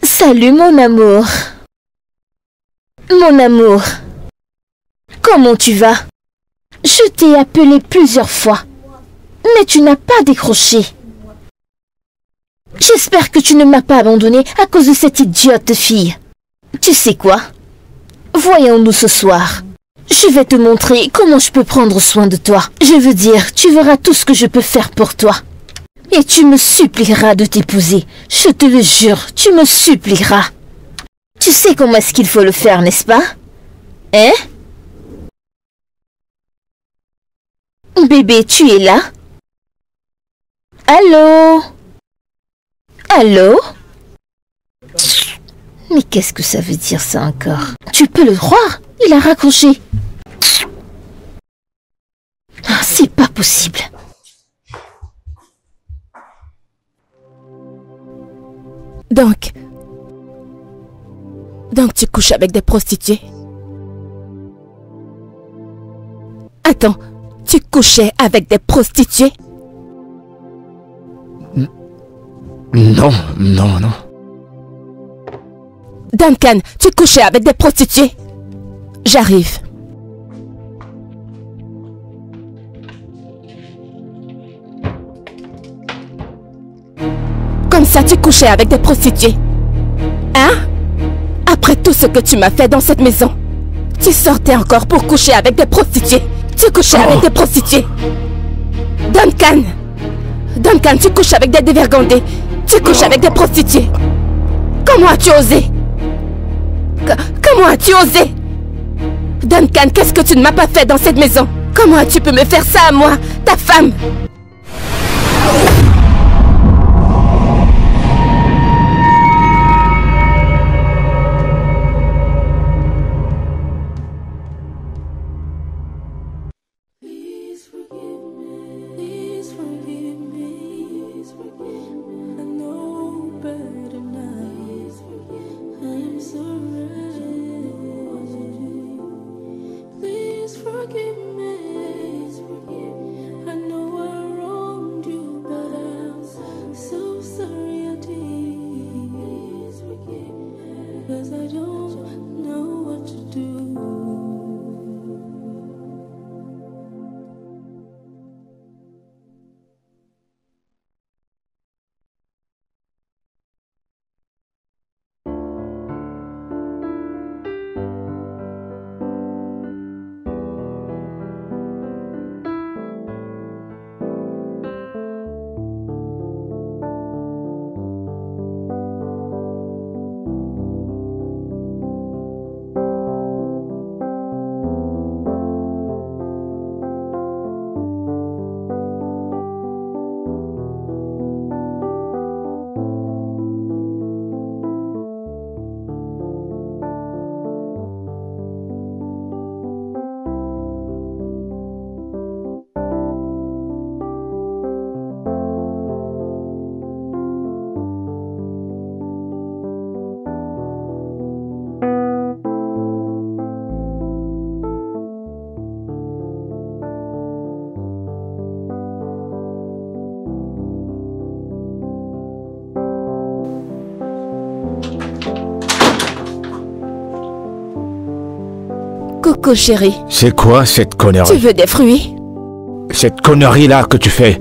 Salut mon amour. Mon amour. Comment tu vas? Je t'ai appelé plusieurs fois, mais tu n'as pas décroché. J'espère que tu ne m'as pas abandonné à cause de cette idiote fille. Tu sais quoi? Voyons-nous ce soir. Je vais te montrer comment je peux prendre soin de toi. Je veux dire, tu verras tout ce que je peux faire pour toi. Et tu me supplieras de t'épouser. Je te le jure, tu me supplieras. Tu sais comment est-ce qu'il faut le faire, n'est-ce pas? Hein? Bébé, tu es là? Allô? Allô? Mais qu'est-ce que ça veut dire ça encore? Tu peux le croire? Il a raccroché. Ah, c'est pas possible. Donc tu couches avec des prostituées? Attends, tu couchais avec des prostituées? Non, non, non. Duncan, tu couchais avec des prostituées? J'arrive. Comme ça, tu couchais avec des prostituées? Hein? Après tout ce que tu m'as fait dans cette maison, tu sortais encore pour coucher avec des prostituées? Tu couchais avec des prostituées? Duncan! Duncan, tu couches avec des dévergondés? Tu couches avec des prostituées? Comment as-tu osé? Comment as-tu osé? Duncan, qu'est-ce que tu ne m'as pas fait dans cette maison? Comment as-tu pu me faire ça à moi, ta femme? Coucou chérie. C'est quoi cette connerie? Tu veux des fruits? Cette connerie-là que tu fais?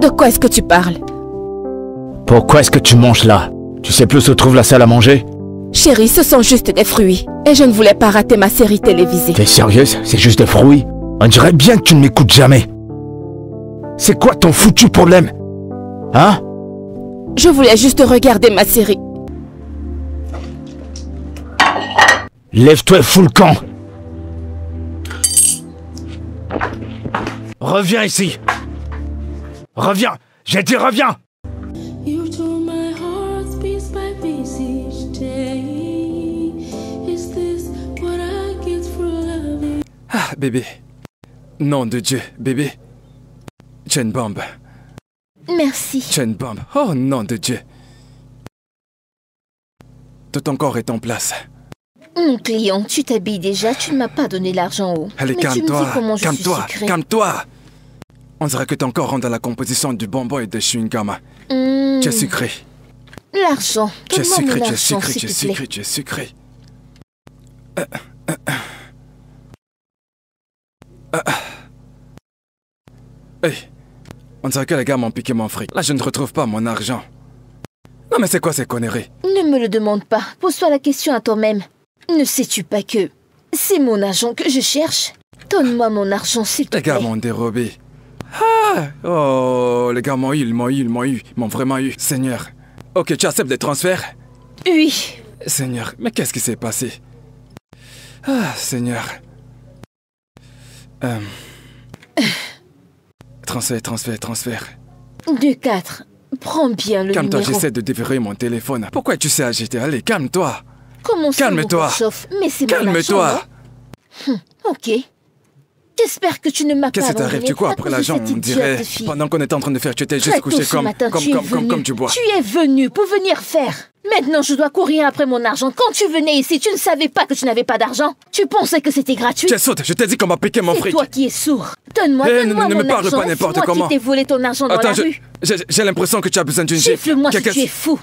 De quoi est-ce que tu parles? Pourquoi est-ce que tu manges là? Tu sais plus où se trouve la salle à manger? Chérie, ce sont juste des fruits. Et je ne voulais pas rater ma série télévisée. T'es sérieuse? C'est juste des fruits? On dirait bien que tu ne m'écoutes jamais. C'est quoi ton foutu problème? Hein? Je voulais juste regarder ma série. Lève-toi et fous le camp. Reviens ici. Reviens. J'ai dit reviens. Ah, bébé. Nom de Dieu, bébé. Chen Bomb. Merci. Chen Bomb. Oh, nom de Dieu. Tout ton corps est en place. Mon client, tu t'habilles déjà, tu ne m'as pas donné l'argent haut. Allez, Mais tu me dis calme-toi, comment je suis calme-toi, sucrée. calme-toi. On dirait que t'es encore rendu dans la composition du bonbon et de chewing-gum. Tu es sucré. L'argent, Tu es donne-moi sucré, mon tu es argent, sucré, s'il tu es te plaît. sucré, tu es sucré. Hey, on dirait que les gars m'ont piqué mon fric. Là, je ne retrouve pas mon argent. Non, mais c'est quoi ces conneries? Ne me le demande pas, pose-toi la question à toi-même. Ne sais-tu pas que c'est mon argent que je cherche? Donne-moi mon argent, s'il te Les gars plaît. m'ont dérobé. Ah! Oh, les gars m'ont eu, ils m'ont vraiment eu. Seigneur. Ok, tu acceptes les transferts? Oui. Seigneur, mais qu'est-ce qui s'est passé? Ah, Seigneur. Transfert. 2-4. Prends bien le Calme-toi, numéro. j'essaie de déverrouiller mon téléphone. Pourquoi tu sais agiter? Allez, calme-toi. Comment ça, Calme-toi. mon chauffe? Mais c'est mon argent, Calme-toi. non? Ok. J'espère que tu ne m'as pas Qu'est-ce qui t'arrive? abandonné Tu crois à après cause de l'argent, cette on dirait. idiote fille. Pendant qu'on était en train de faire, tu étais juste Très tôt couché ce matin, tu es venu. comme tu bois. Tu es venu pour venir faire. Maintenant, je dois courir après mon argent. Quand tu venais ici, tu ne savais pas que tu n'avais pas d'argent. Tu pensais que c'était gratuit. Tu es sotte, je t'ai dit qu'on m'a piqué mon C'est fric. toi qui es sourd. Donne-moi, Eh, donne-moi ne mon me parle argent. pas n'importe C'est moi comment. qui t'ai volé ton argent dans Attends, la rue. j'ai l'impression que tu as besoin d'une gifle. Gifle-moi si tu es fou.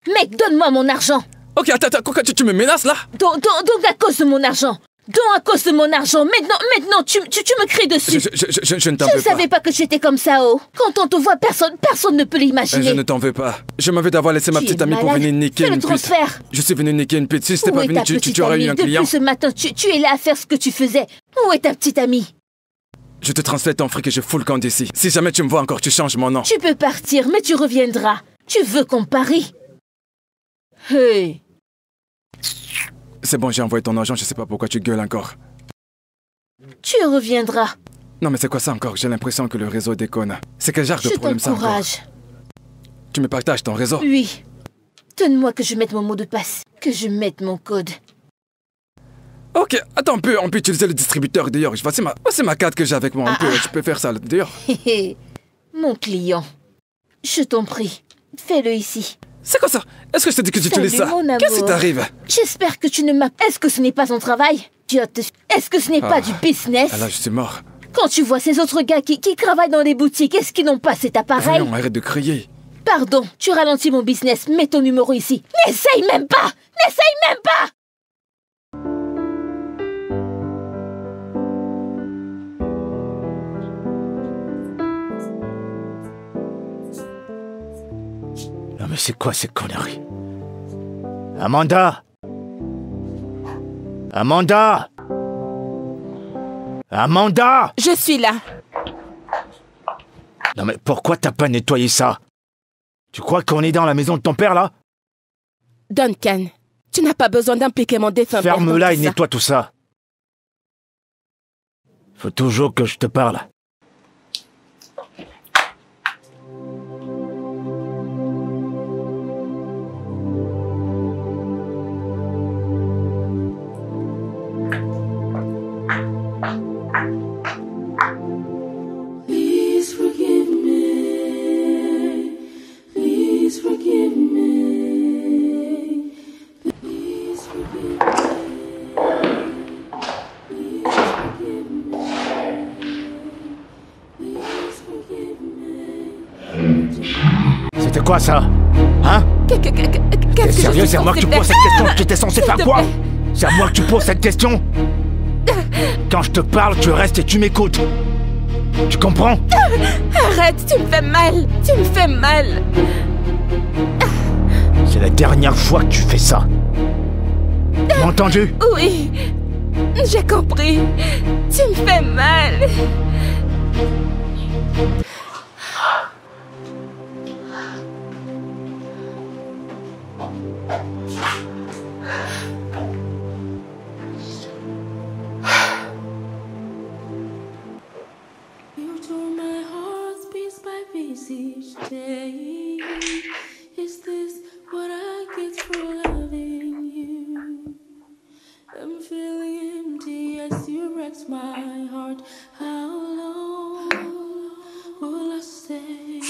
Mec, donne-moi mon argent. Ok, attends, pourquoi tu me menaces là? Donc à cause de mon argent. Donc à cause de mon argent. Maintenant, tu me cries dessus. Je ne t'en Je ne veux pas. savais pas que tu étais comme ça, oh. Quand on te voit, personne ne peut Je l'imaginer. ne t'en veux pas. Je m'en veux d'avoir laissé ma Tu petite es amie pour malade. venir niquer Fais le une pute. transfert. Je suis venu niquer une pute. Si c'était Où pas est venu, ta tu petite aurais amie? eu un client. Depuis ce matin, tu es là à faire ce que tu faisais. Où est ta petite amie? Je te transfère ton fric et je fous le camp d'ici. Si jamais tu me vois encore, tu changes mon nom. Tu peux partir, mais tu reviendras. Tu veux qu'on parie? Hey. C'est bon, j'ai envoyé ton argent, je sais pas pourquoi tu gueules encore. Tu reviendras. Non mais c'est quoi ça encore? J'ai l'impression que le réseau déconne. C'est quel genre de Je problème ça encore? t'encourage. Tu me partages ton réseau? Oui. Donne-moi que je mette mon mot de passe. Que je mette mon code. Ok, attends, on peut utiliser le distributeur d'ailleurs. Voici ma carte que j'ai avec moi. Je peux faire ça d'ailleurs. Hé hé. Mon client. Je t'en prie. Fais-le ici. C'est quoi ça? Est-ce que je te dis que j'utilise ça? Salut, mon Qu'est-ce qui amour. t'arrive? J'espère que tu ne m'as... Est-ce que ce n'est pas ton travail? Idiote. Est-ce que ce n'est pas du business? Ah là, je suis mort. Quand tu vois ces autres gars qui travaillent dans les boutiques, est-ce qu'ils n'ont pas cet appareil? Voyons, arrête de crier. Pardon, tu ralentis mon business. Mets ton numéro ici. N'essaye même pas! N'essaye même pas! Non mais c'est quoi ces conneries? Amanda! Amanda! Amanda! Je suis là. Non mais pourquoi t'as pas nettoyé ça? Tu crois qu'on est dans la maison de ton père là? Duncan, tu n'as pas besoin d'impliquer mon défunt père dans Ferme-la et tout ça. nettoie tout ça. Faut toujours que je te parle. Please forgive me. Please forgive me. Please forgive me. Please forgive me. C'était quoi ça? Hein? Qu'est-ce T'es que je sérieux? suis C'est à moi que tu censée poses faire? cette question? Tu étais censé S'il faire te quoi? plaît. C'est à moi que tu poses cette question? Quand je te parle, tu restes et tu m'écoutes. Tu comprends? Arrête, tu me fais mal. Tu me fais mal. C'est la dernière fois que tu fais ça. Tu m'as entendu? Oui, j'ai compris. Tu me fais mal. You tore my heart piece by piece each day. Is this what I get for loving you? I'm feeling empty as you wrecked my heart. How long will I stay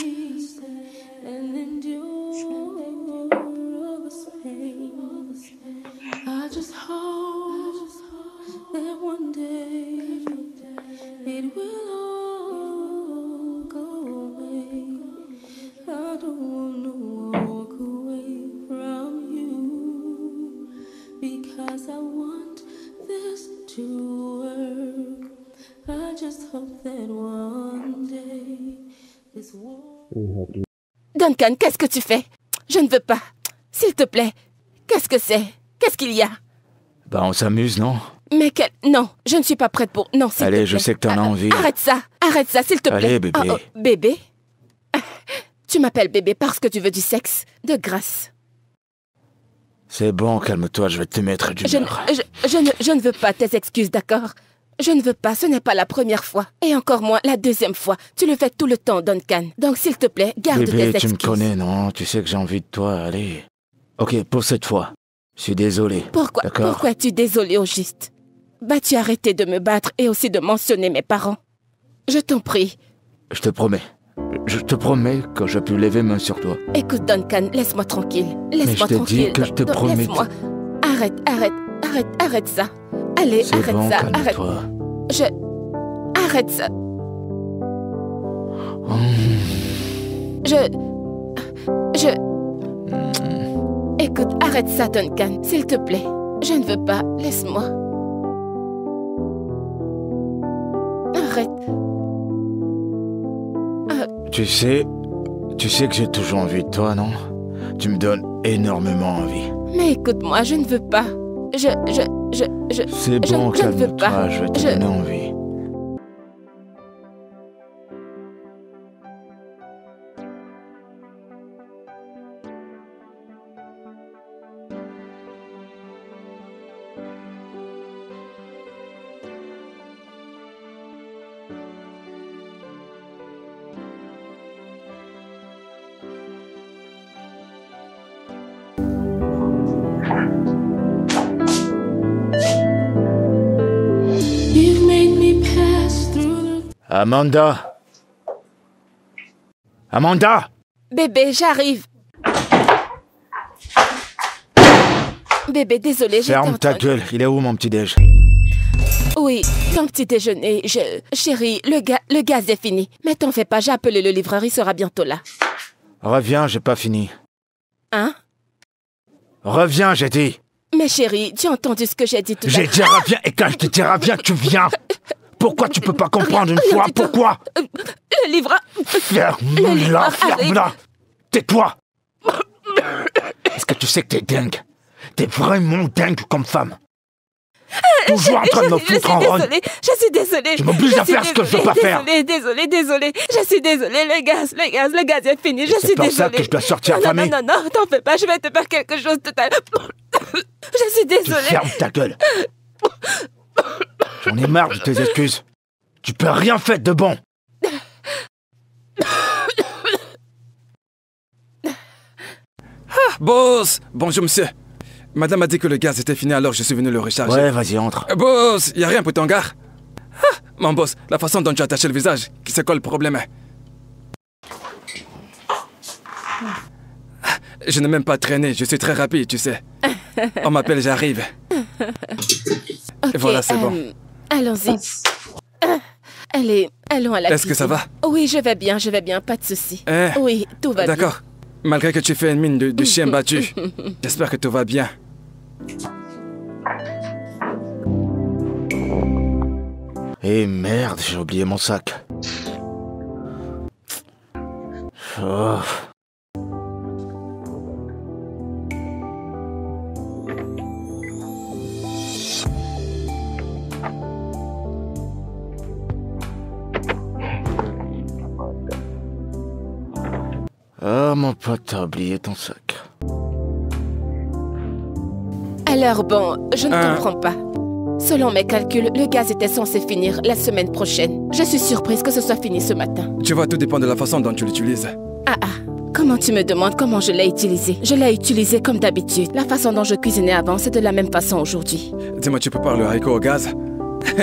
and endure all this pain? I just hope Duncan, qu'est-ce que tu fais? Je ne veux pas. S'il te plaît. Qu'est-ce que c'est? Qu'est-ce qu'il y a? Bah on s'amuse, non? Mais quel... Non, je ne suis pas prête pour... Non, s'il te plaît. Allez, je sais que t'en as envie. Arrête ça, s'il te plaît. Allez, bébé. Bébé? Tu m'appelles bébé parce que tu veux du sexe? De grâce. C'est bon, calme-toi, je vais te mettre du beurre. Je ne veux pas tes excuses, d'accord? Je ne veux pas, ce n'est pas la première fois. Et encore moins la deuxième fois. Tu le fais tout le temps, Duncan. Donc s'il te plaît, garde tes Bébé, excuses. tu me connais, non? Tu sais que j'ai envie de toi, allez. Ok, pour cette fois. Je suis désolé. Pourquoi es-tu désolé au juste? Vas-tu arrêter de me battre et aussi de mentionner mes parents? Je t'en prie. Je te promets. Je te promets que je peux lever main sur toi. Écoute, Duncan, laisse-moi tranquille. Laisse-moi tranquille. Mais je t'ai dit que je te promets. Laisse-moi. Arrête ça. Allez, arrête bon, ça, arrête. Calme-toi. Arrête ça. Écoute, arrête ça, Duncan, s'il te plaît. Je ne veux pas, laisse-moi. Arrête. Tu sais que j'ai toujours envie de toi, non? Tu me donnes énormément envie. Mais écoute-moi, je ne veux pas. C'est bon, je ne veux pas. calme-toi, je vais te donner envie. You've made me pass through the... Amanda! Amanda! Bébé, j'arrive. Bébé, désolé, j'ai Ferme ta gueule, il est où mon petit-déj? Oui, ton petit déjeuner, Chérie, le gaz est fini. Mais t'en fais pas, j'ai appelé le livreur, il sera bientôt là. Reviens, j'ai pas fini. Hein? Reviens, j'ai dit! Mais chérie, tu as entendu ce que j'ai dit tout à l'heure? J'ai dit reviens, et quand je te dis reviens, tu viens! Pourquoi tu peux pas comprendre une fois? Pourquoi? Le livreur... Ferme-la, ferme-la! Tais-toi! Est-ce que tu sais que t'es dingue? T'es vraiment dingue comme femme! Toujours en train de me foutre en rôle! Je suis désolée! Tu m'obliges à faire ce que je peux pas faire! Désolée! Je suis désolée, le gaz est fini, je suis désolée! C'est pour ça que je dois sortir affamé! Non, t'en fais pas, je vais te faire quelque chose tout à l'heure! Je suis désolée! Tu fermes ta gueule! J'en ai marre de tes excuses! Tu peux rien faire de bon! Boss! Bonjour, monsieur. Madame a dit que le gaz était fini, alors je suis venu le recharger. Ouais, vas-y, entre. Boss, y a rien pour ton gars? Mon boss, la façon dont tu as attaché le visage, c'est quoi le problème? Je n'ai même pas traîné, je suis très rapide, tu sais. On m'appelle, j'arrive. Ok, Voilà, c'est bon. Allons-y. Allons à la Est-ce que ça va? Oui, je vais bien, pas de souci. Oui, tout va bien. D'accord. Malgré que tu fais une mine de chien battu, j'espère que tout va bien. Eh merde, j'ai oublié mon sac. Oh. Ah, mon pote, t'as oublié ton sac. Alors bon, je ne comprends pas. Selon mes calculs, le gaz était censé finir la semaine prochaine. Je suis surprise que ce soit fini ce matin. Tu vois, tout dépend de la façon dont tu l'utilises. Comment tu me demandes comment je l'ai utilisé? Je l'ai utilisé comme d'habitude. La façon dont je cuisinais avant, c'est de la même façon aujourd'hui. Dis-moi, tu prépares le haricot au gaz?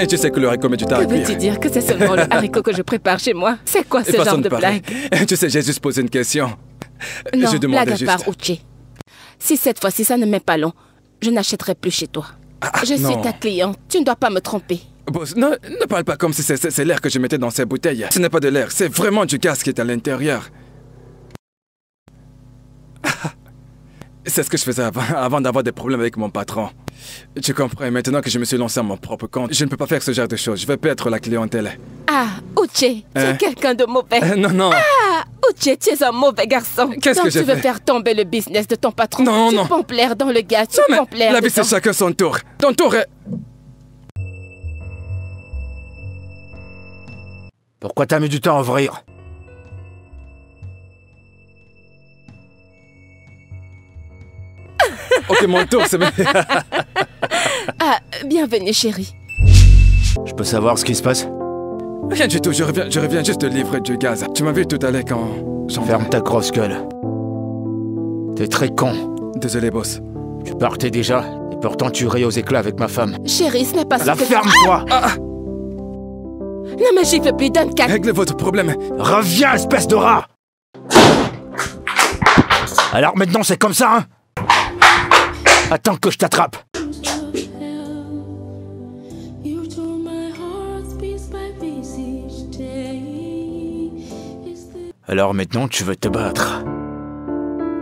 Tu sais que le haricot met du temps à Que cuire. veux-tu dire? Que c'est seulement le haricot que je prépare chez moi? C'est quoi ce genre de blague? Tu sais, j'ai juste posé une question. Non, je demandais blague à juste. part, Uche. Si cette fois-ci ça ne met pas long, je n'achèterai plus chez toi. Je suis ta cliente, tu ne dois pas me tromper. Boss, ne parle pas comme si c'est l'air que je mettais dans ces bouteilles. Ce n'est pas de l'air, c'est vraiment du gaz qui est à l'intérieur. C'est ce que je faisais avant d'avoir des problèmes avec mon patron. Tu comprends, maintenant que je me suis lancé à mon propre compte, je ne peux pas faire ce genre de choses. Je vais perdre la clientèle. Uche, tu es quelqu'un de mauvais. Non. Uche, tu es un mauvais garçon. Qu'est-ce que j'ai Tu veux fait? faire tomber le business de ton patron. Non, tu non. pompes l'air dans le gaz, tu Non, mais pompes l'air la vie, c'est dedans. chacun son tour. Ton tour est... Pourquoi t'as mis du temps à ouvrir? Ok, mon tour, c'est... Ah, bienvenue chérie. Je peux savoir ce qui se passe? Rien du tout, je reviens juste de livrer du gaz. Tu m'as vu tout à l'heure quand... Ferme ta grosse gueule. T'es très con. Désolé, boss. Tu partais déjà, et pourtant tu ris aux éclats avec ma femme. Chérie, ce n'est pas La ce que... ferme-toi! Ne me gifle plus, Duncan. Réglez votre problème. Reviens, espèce de rat! Alors maintenant c'est comme ça, hein? Attends que je t'attrape. You tore my heart piece by piece each day. Is this Alors maintenant tu veux te battre.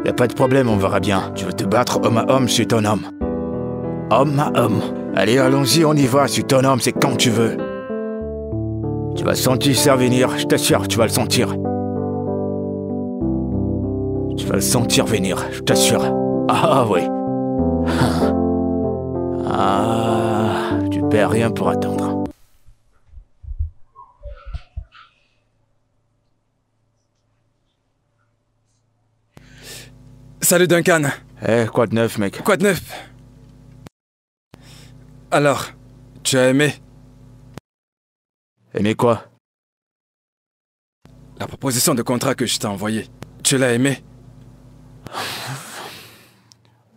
Y a pas de problème, on verra bien. Tu veux te battre homme à homme, c'est ton homme. Homme à homme. Allez, allons-y, on y va, c'est ton homme, c'est quand tu veux. Tu vas sentir ça venir, je t'assure, tu vas le sentir. Tu vas le sentir venir, je t'assure. Ah oui. Ah, tu perds rien pour attendre. Salut, Duncan. Eh, quoi de neuf, mec? Quoi de neuf? Alors, tu as aimé Aimé quoi? la proposition de contrat que je t'ai envoyée? Tu l'as aimé?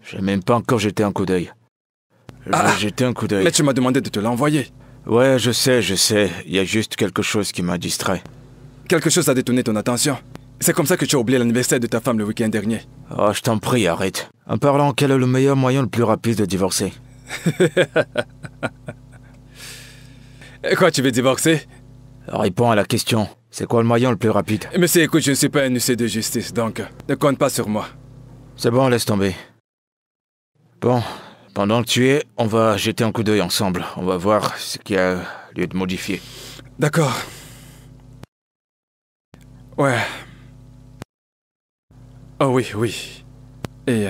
J'ai même pas encore jeté un coup d'œil. Je Ah. vais jeter un coup d'œil. Mais tu m'as demandé de te l'envoyer. Ouais, je sais. Il y a juste quelque chose qui m'a distrait. Quelque chose a détourné ton attention. C'est comme ça que tu as oublié l'anniversaire de ta femme le week-end dernier. Oh, je t'en prie, arrête. En parlant, quel est le meilleur moyen le plus rapide de divorcer? Et quoi, tu veux divorcer? Réponds à la question. C'est quoi le moyen le plus rapide? Monsieur, écoute, je ne suis pas un huissier de justice, donc ne compte pas sur moi. C'est bon, laisse tomber. Bon, pendant que tu y es, on va jeter un coup d'œil ensemble. On va voir ce qui a lieu de modifier. D'accord. Ouais. Oh oui, oui. Et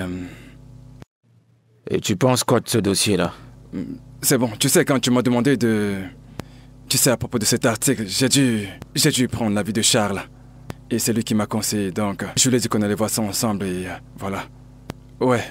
Et tu penses quoi de ce dossier-là? c'est bon, tu sais, quand tu m'as demandé de... Tu sais, à propos de cet article, j'ai dû prendre l'avis de Charles. Et c'est lui qui m'a conseillé, donc je lui ai dit qu'on allait voir ça ensemble et voilà. Ouais.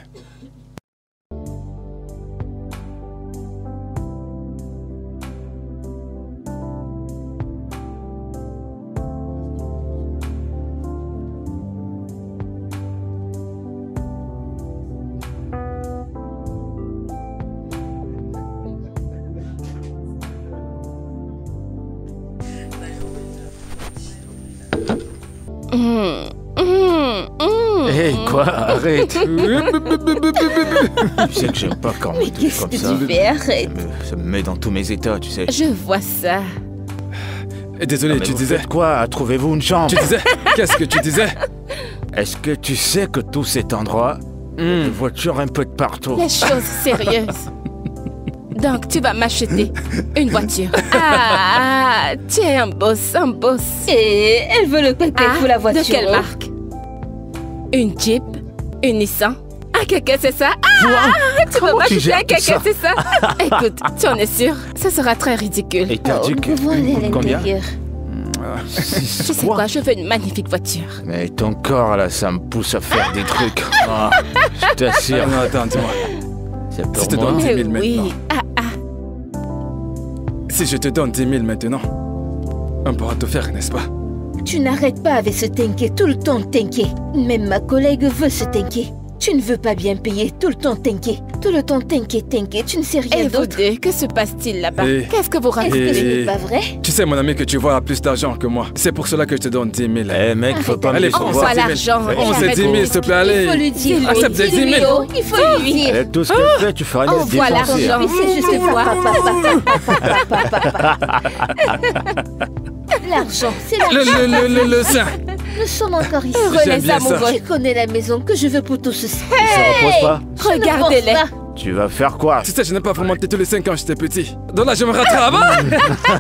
Hé, quoi? Arrête! Tu sais que j'aime pas quand on me dit Qu'est-ce comme que ça. tu fais? Arrête. Ça me met dans tous mes états, tu sais. Je vois ça. Et désolé, Ah, mais tu vous disais... faites quoi? Trouvez-vous une chambre? Tu disais... Qu'est-ce que tu disais? Est-ce que tu sais que tout cet endroit, des voitures un peu de partout? Les choses sérieuses. Donc, tu vas m'acheter une voiture. Ah, tu es un boss, un boss. Et elle veut le pépé pour la voiture. De quelle marque? Une Jeep? Une Nissan? Un caca, c'est ça? Ah, tu vas Comment tu m'acheter gères un tout caca, ça? c'est ça? Écoute, tu en es sûr? Ça sera très ridicule. Et t'as dit que... Pouvons aller à Combien? l'intérieur. Tu sais quoi? Je veux une magnifique voiture. Mais ton corps, là, ça me pousse à faire des trucs. Ah, je t'assure. Non, attends, dis-moi. C'est pour Si te moi. donne 10 Mais 000 oui. maintenant. Si je te donne 10 000 maintenant, on pourra tout faire, n'est-ce pas? Tu n'arrêtes pas avec ce tinké, tout le temps tinké. Même ma collègue veut ce tinké. Tu ne veux pas bien payer, tout le temps tinké. Tout le temps tinké, tu ne sais rien Et vous d'autre. deux, que se passe-t-il là-bas? Et- Qu'est-ce que vous Est-ce racontez? que ce Et- n'est pas vrai? Tu sais, mon ami, que tu vois a plus d'argent que moi. C'est pour cela que je te donne 10 000. Eh mec, faut pas me Allez, laisser On on voir. voit s'est l'argent. On et s'est arrête 10 000, de- s'il te plaît, Il faut allez. lui dire. Dis-lui. Accepte des 10 000. Dis-lui, il faut lui dire. Eh, tout ce qu'elle fait, tu feras rien On de voit dépenser. l'argent. Il sait juste Tu vois. L'argent, c'est l'argent. Le sein. Nous sommes encore ici. Heureux J'aime les bien ça. amoureux. Tu connais la maison que je veux pour tout ceci. Il se repose pas. Regardez-les. Ne pense Tu vas faire quoi? Tu sais, je n'ai pas remonté tous les 5 quand j'étais petit. Donc là, je me rattrape.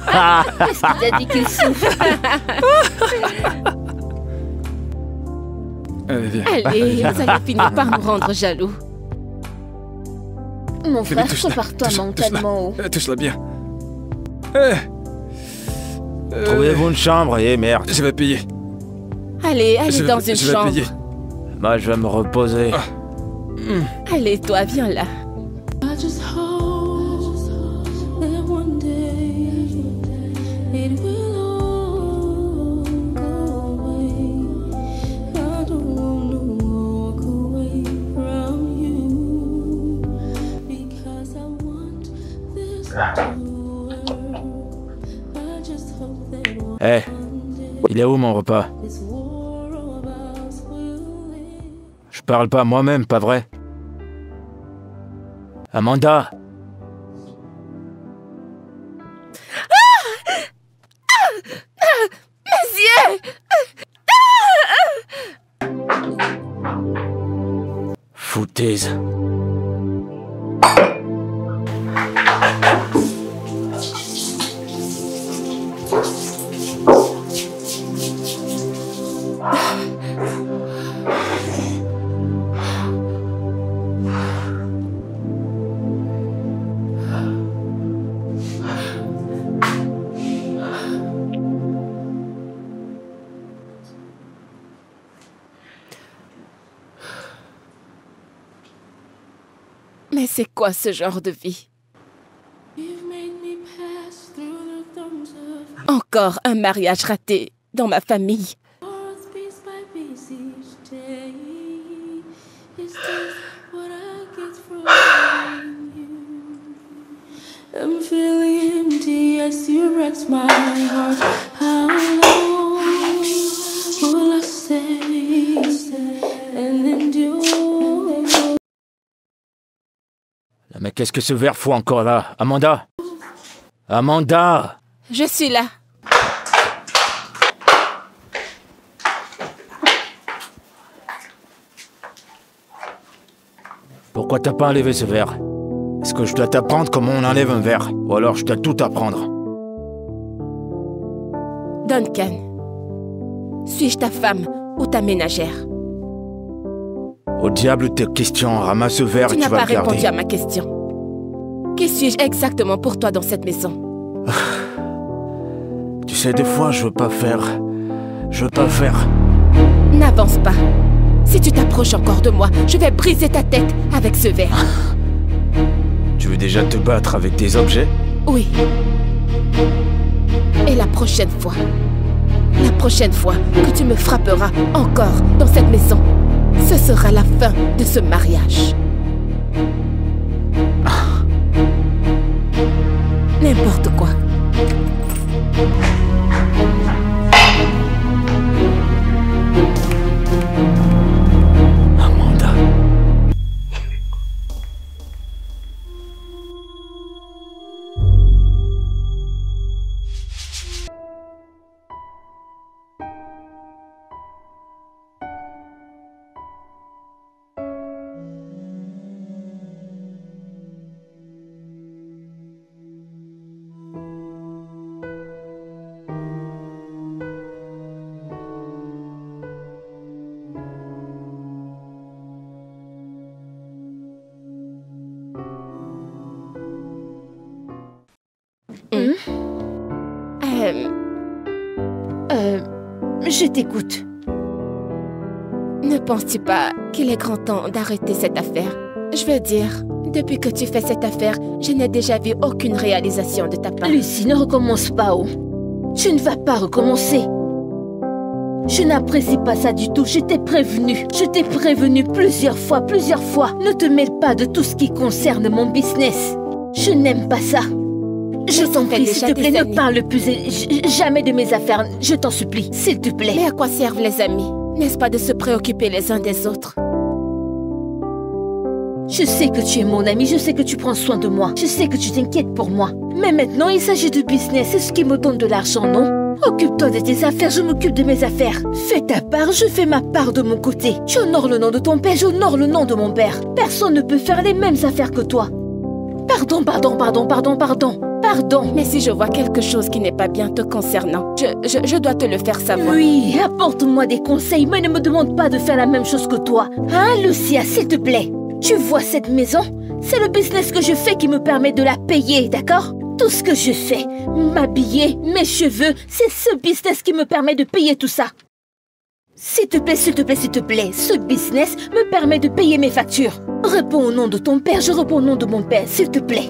pas. Qu'est-ce qu'il a dit qu'il souffre? Allez, viens. Allez, vous allez finir par nous rendre jaloux. Mon Phoebe, frère, touche-la, prépare-toi touche-la, mentalement. touche-la. Touche-la bien. Trouvez-vous une chambre et merde. Je vais payer. Allez, allez dans une je vais chambre. payer. Moi, je vais me reposer. Allez, toi, viens là. I just hope that one day it will all go away. I don't want to walk away from you because I want this to work. I just hope that one Eh, il est où mon repas? this war of ours will end. Je parle pas moi-même, pas vrai? Amanda! Foutaise. Mais c'est quoi ce genre de vie? You've made me pass through the thumbs of Encore un mariage raté dans ma famille. hearts piece by piece each day. Is this what I get from loving you? I'm feeling empty as you wrecked my heart. How long will I stay and endure? Mais qu'est-ce que ce verre fout encore là? Amanda? Amanda! Je suis là. Pourquoi t'as pas enlevé ce verre? Est-ce que je dois t'apprendre comment on enlève un verre? Ou alors je dois tout apprendre? Duncan, suis-je ta femme ou ta ménagère? Au diable tes questions, ramasse ce verre Tu et tu n'as vas pas le garder. répondu à ma question. Qui suis-je exactement pour toi dans cette maison? Tu sais, des fois je veux pas faire... N'avance pas. Si tu t'approches encore de moi, je vais briser ta tête avec ce verre. Tu veux déjà te battre avec des objets? Oui. Et la prochaine fois que tu me frapperas encore dans cette maison, ce sera la fin de ce mariage. N'importe quoi. Amanda. Je t'écoute. Ne penses-tu pas qu'il est grand temps d'arrêter cette affaire? Je veux dire, depuis que tu fais cette affaire, je n'ai déjà vu aucune réalisation de ta part. Lucie, ne recommence pas, oh. Tu ne vas pas recommencer. Je n'apprécie pas ça du tout. Je t'ai prévenu. Je t'ai prévenu plusieurs fois. Ne te mêle pas de tout ce qui concerne mon business. Je n'aime pas ça. Je Mais ça t'en fait prie, déjà s'il te plaît, des ne années. parle plus jamais de mes affaires. Je t'en supplie, s'il te plaît. Mais à quoi servent les amis? N'est-ce pas de se préoccuper les uns des autres? Je sais que tu es mon ami, je sais que tu prends soin de moi, je sais que tu t'inquiètes pour moi. Mais maintenant, il s'agit de business, c'est ce qui me donne de l'argent, non? Occupe-toi de tes affaires, je m'occupe de mes affaires. Fais ta part, je fais ma part de mon côté. Tu honores le nom de ton père, j'honore le nom de mon père. Personne ne peut faire les mêmes affaires que toi. Pardon. Pardon. Mais si je vois quelque chose qui n'est pas bien te concernant, je dois te le faire savoir. Oui, apporte-moi des conseils, mais ne me demande pas de faire la même chose que toi. Hein, Lucia, s'il te plaît? Tu vois cette maison? C'est le business que je fais qui me permet de la payer, d'accord? Tout ce que je fais, m'habiller, mes cheveux, c'est ce business qui me permet de payer tout ça. S'il te plaît, s'il te plaît, s'il te plaît, ce business me permet de payer mes factures. Réponds au nom de ton père, je réponds au nom de mon père, s'il te plaît.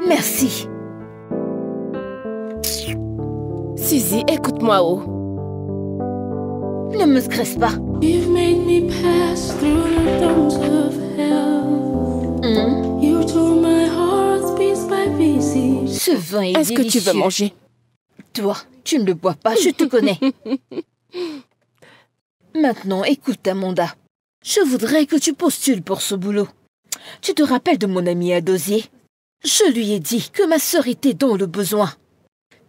Merci. Suzy, écoute-moi, oh. Ne me stresse pas. You've made me pass through the thorns of hell. You tore my heart piece by piece. Ce vin est Est-ce que tu veux délicieux. manger? Toi, tu ne le bois pas, je te connais. Maintenant, écoute, Amanda. Je voudrais que tu postules pour ce boulot. Tu te rappelles de mon ami Adosier? Je lui ai dit que ma sœur était dans le besoin.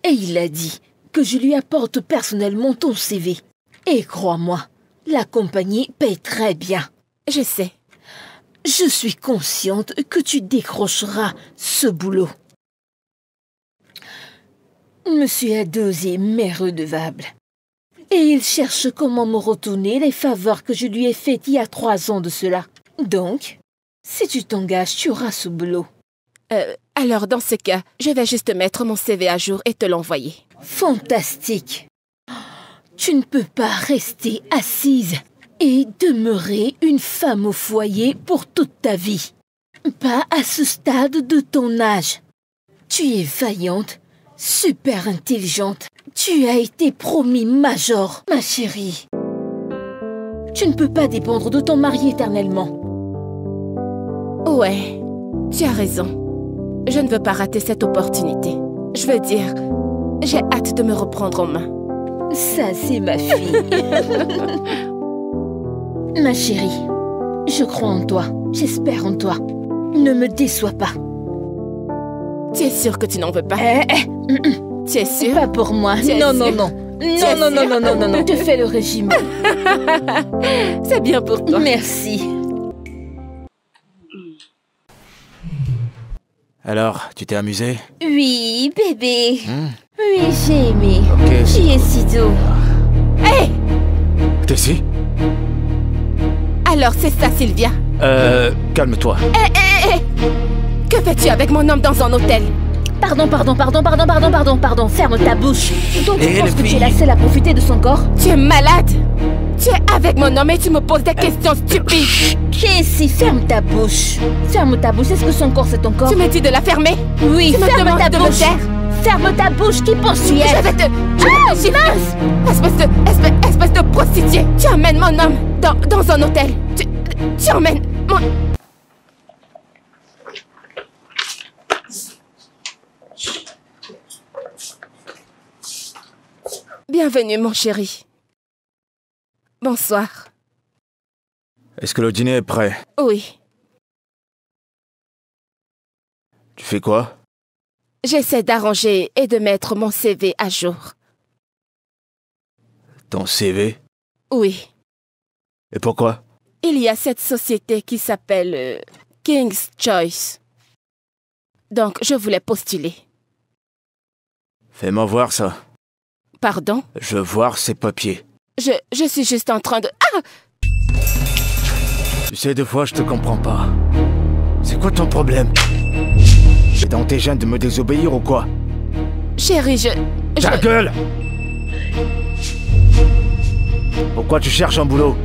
Et il a dit que je lui apporte personnellement ton CV. Et crois-moi, la compagnie paye très bien. Je sais. Je suis consciente que tu décrocheras ce boulot. Monsieur Adosier m'est redevable. Et il cherche comment me retourner les faveurs que je lui ai faites il y a 3 ans de cela. Donc, si tu t'engages, tu auras ce boulot. Alors, dans ce cas, je vais juste mettre mon CV à jour et te l'envoyer. Fantastique. Tu ne peux pas rester assise et demeurer une femme au foyer pour toute ta vie. Pas à ce stade de ton âge. Tu es vaillante, super intelligente. Tu as été promis major, ma chérie. Tu ne peux pas dépendre de ton mari éternellement. Ouais, tu as raison. Je ne veux pas rater cette opportunité. Je veux dire, j'ai hâte de me reprendre en main. Ça, c'est ma fille. Ma chérie, je crois en toi. J'espère en toi. Ne me déçois pas. Tu es sûre que tu n'en veux pas? Tu es sûre? Pas pour moi. Tu es Non, sûre? non, non. Non, non, non, non, non, non, non. Je fais le régime. C'est bien pour toi. Merci. Alors, tu t'es amusé? Oui, bébé. Oui, j'ai aimé. Ok, c'est J'y ai si doux. Hé! T'es ici? Alors, c'est ça, Sylvia? Calme-toi. Que fais-tu avec mon homme dans un hôtel? Pardon. Ferme ta bouche. Donc tu Et penses les que tu es filles? la seule à profiter de son corps? Tu es malade? Tu es avec mon homme et tu me poses des questions stupides. Casey, ferme ta bouche. Ferme ta bouche. Est-ce que son corps, c'est ton corps? Tu me dis de la fermer? Oui, Tu me ferme demandes ta de me bouche. taire? Ferme ta bouche. Qui penses-tu être? Je vais te gifler. Espèce de prostituée. Tu emmènes mon homme dans un hôtel. Tu emmènes mon... Bienvenue, mon chéri. Bonsoir. Est-ce que le dîner est prêt? Oui, Tu fais quoi? j'essaie d'arranger et de mettre mon CV à jour. Ton CV? Oui. Et pourquoi? Il y a cette société qui s'appelle King's Choice. Donc, je voulais postuler. Fais-moi voir ça. Pardon? Je veux voir ces papiers. Je suis juste en train de... Ah! Tu sais, des fois, je te comprends pas. C'est quoi ton problème? C'est dans tes gènes de me désobéir ou quoi? Chérie, Ta gueule! Pourquoi tu cherches un boulot?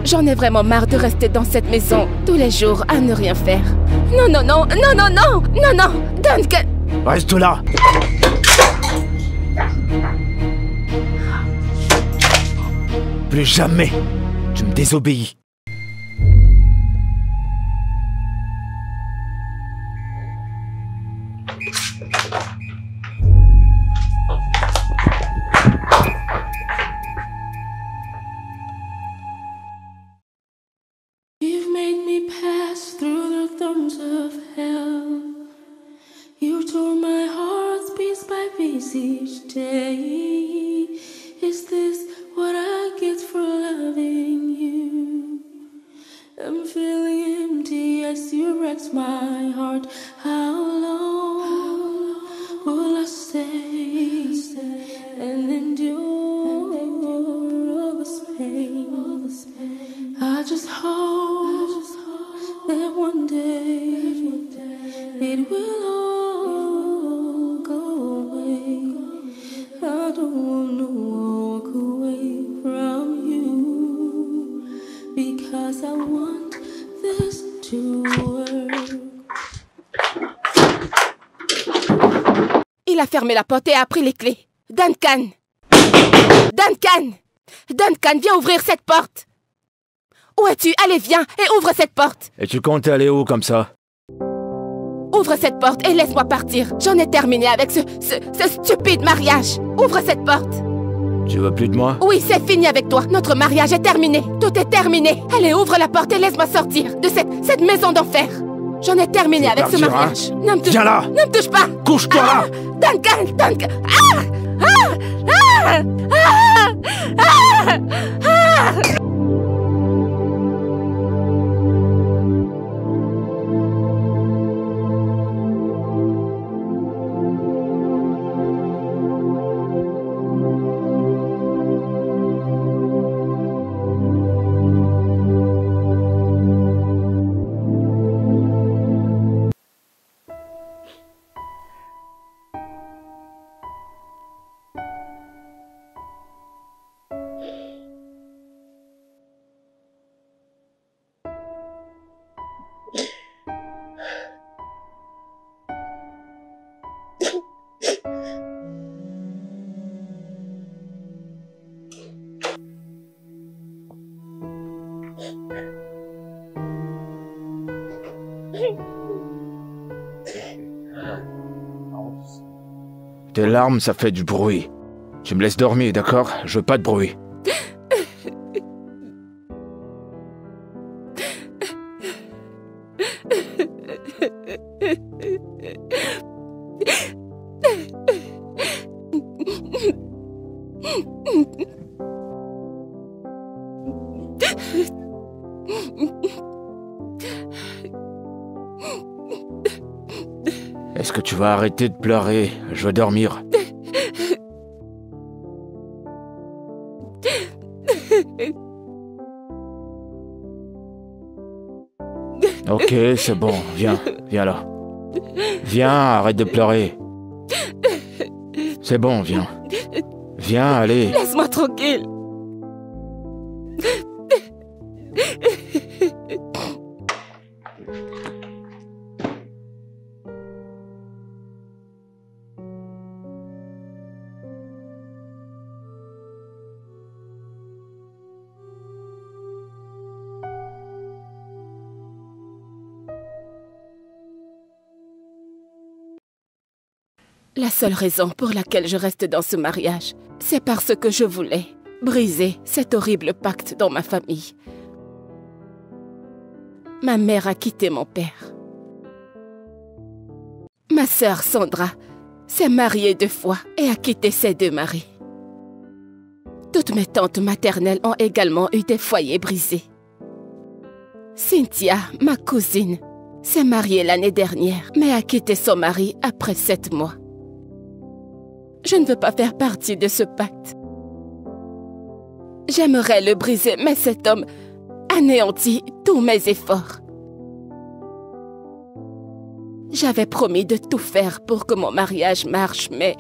J'en ai vraiment marre de rester dans cette maison tous les jours à ne rien faire. Non, Duncan! Reste là! Plus jamais tu me désobéis. You've made me pass through the thorns of hell. You tore my heart piece by piece each day. Is this what I get for loving you? I'm feeling empty as you wrecked my heart. How long Il a fermé la porte et a pris les clés. Duncan! Duncan! Duncan, viens ouvrir cette porte! Où es-tu? Allez, viens et ouvre cette porte! Et tu comptes aller où comme ça? Ouvre cette porte et laisse-moi partir. J'en ai terminé avec ce stupide mariage. Ouvre cette porte. Tu veux plus de moi? Oui, c'est fini avec toi. Notre mariage est terminé. Tout est terminé. Allez, ouvre la porte et laisse-moi sortir de cette maison d'enfer. J'en ai terminé avec ce mariage. Ne me touche, Viens là! Ne me touche pas! Couche-toi là! Duncan! Duncan! Ah! Ah! Ah! Ah! Ah! Ah! Tes larmes, ça fait du bruit. Tu me laisses dormir, d'accord? Je veux pas de bruit. Est-ce que tu vas arrêter de pleurer? Je veux dormir. Ok, c'est bon, viens là. Viens, arrête de pleurer. C'est bon, viens. Viens, allez. Laisse-moi tranquille. La seule raison pour laquelle je reste dans ce mariage, c'est parce que je voulais briser cet horrible pacte dans ma famille. Ma mère a quitté mon père. Ma sœur Sandra s'est mariée 2 fois et a quitté ses 2 maris. Toutes mes tantes maternelles ont également eu des foyers brisés. Cynthia, ma cousine, s'est mariée l'année dernière, mais a quitté son mari après 7 mois. Je ne veux pas faire partie de ce pacte. J'aimerais le briser, mais cet homme anéantit tous mes efforts. J'avais promis de tout faire pour que mon mariage marche, mais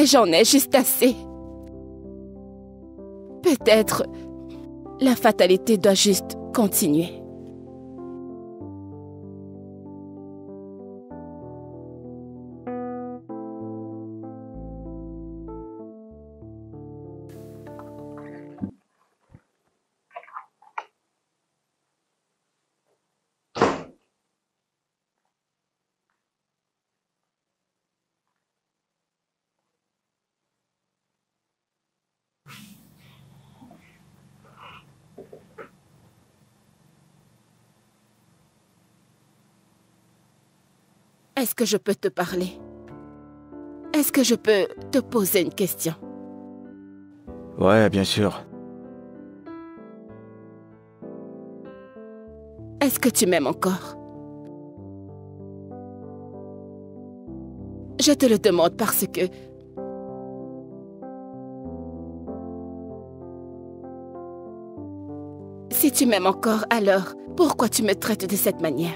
j'en ai juste assez. Peut-être la fatalité doit juste continuer. Est-ce que je peux te parler? Est-ce que je peux te poser une question? Ouais, bien sûr. Est-ce que tu m'aimes encore? Je te le demande parce que... Si tu m'aimes encore, alors pourquoi tu me traites de cette manière?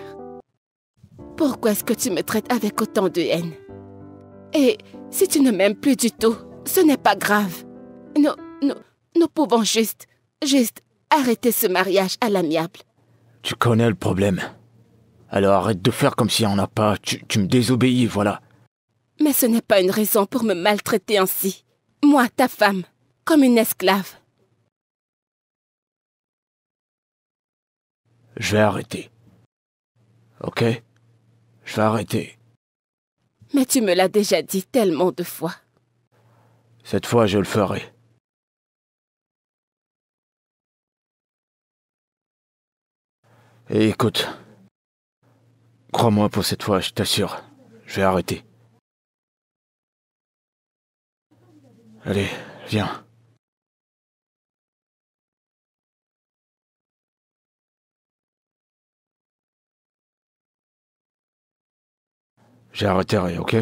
Pourquoi est-ce que tu me traites avec autant de haine? Et si tu ne m'aimes plus du tout, ce n'est pas grave. Nous pouvons juste arrêter ce mariage à l'amiable. Tu connais le problème. Alors arrête de faire comme s'il n'y en a pas. Tu me désobéis, voilà. Mais ce n'est pas une raison pour me maltraiter ainsi. Moi, ta femme, comme une esclave. Je vais arrêter. Ok? Je vais arrêter. Mais tu me l'as déjà dit tellement de fois. Cette fois, je le ferai. Et écoute, crois-moi pour cette fois, je t'assure, je vais arrêter. Allez, viens. J'arrêterai, ok?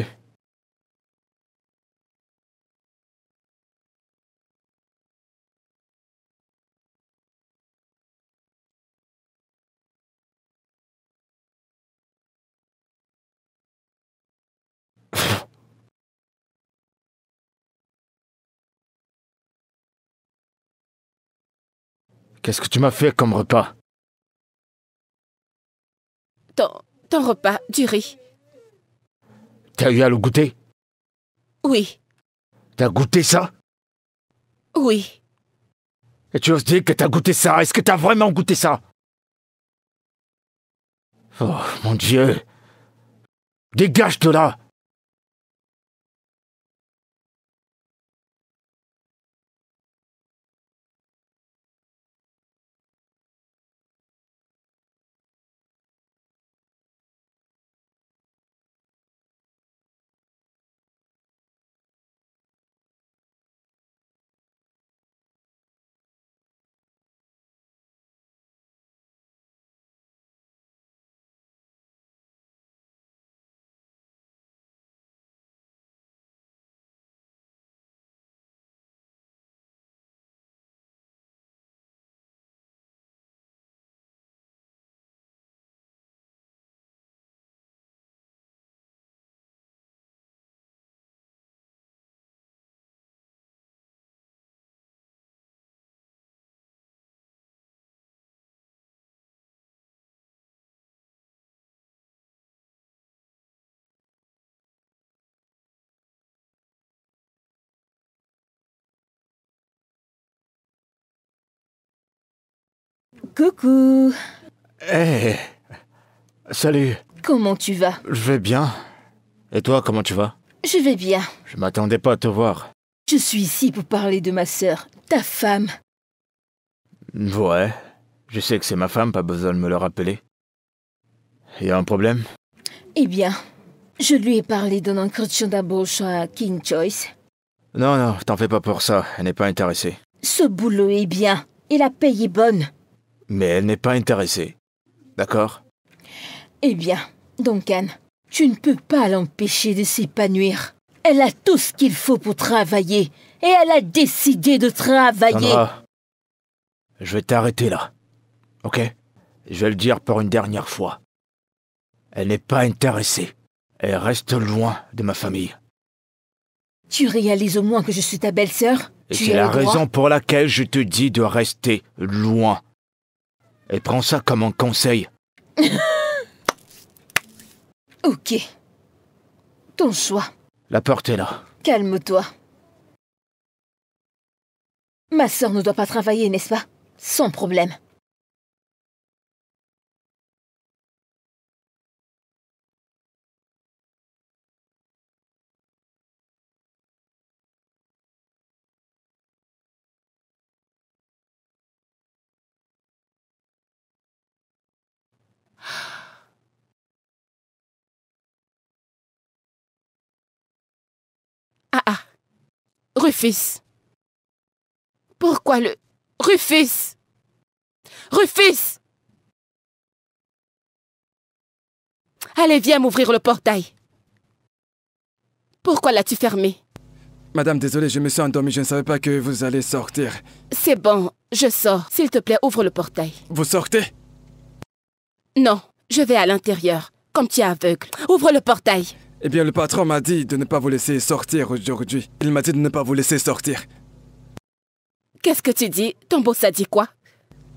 Qu'est-ce que tu m'as fait comme repas? Ton repas, du riz. T'as eu à le goûter? Oui, T'as goûté ça? oui. Et tu oses dire que t'as goûté ça? Est-ce que t'as vraiment goûté ça? Oh, mon Dieu! Dégage de là! Coucou. Hé! Salut! Comment tu vas? Je vais bien. Et toi, comment tu vas? Je vais bien. Je m'attendais pas à te voir. Je suis ici pour parler de ma sœur, ta femme. Ouais. Je sais que c'est ma femme, pas besoin de me le rappeler. Y a un problème? Eh bien, je lui ai parlé d'un entretien d'embauche à King Choice. Non, non, t'en fais pas pour ça. Elle n'est pas intéressée. Ce boulot est bien et la paye est bonne. Mais elle n'est pas intéressée. D'accord? Eh bien, Duncan, tu ne peux pas l'empêcher de s'épanouir. Elle a tout ce qu'il faut pour travailler et elle a décidé de travailler. Sandra, je vais t'arrêter là. Ok? Je vais le dire pour une dernière fois. Elle n'est pas intéressée. Elle reste loin de ma famille. Tu réalises au moins que je suis ta belle-sœur? Et Tu c'est as la le droit. raison pour laquelle je te dis de rester loin. Et prends ça comme un conseil. Ok. Ton choix. La porte est là. Calme-toi. Ma sœur ne doit pas travailler, n'est-ce pas? Sans problème. Ah ah. Rufus. Pourquoi le... Rufus! Rufus! Allez, viens m'ouvrir le portail. Pourquoi l'as-tu fermé? Madame, désolé, je me suis endormi, je ne savais pas que vous allez sortir. C'est bon, je sors. S'il te plaît, ouvre le portail. Vous sortez? Non, je vais à l'intérieur, comme tu es aveugle. Ouvre le portail. Eh bien, le patron m'a dit de ne pas vous laisser sortir aujourd'hui. Il m'a dit de ne pas vous laisser sortir. Qu'est-ce que tu dis? Ton boss a dit quoi?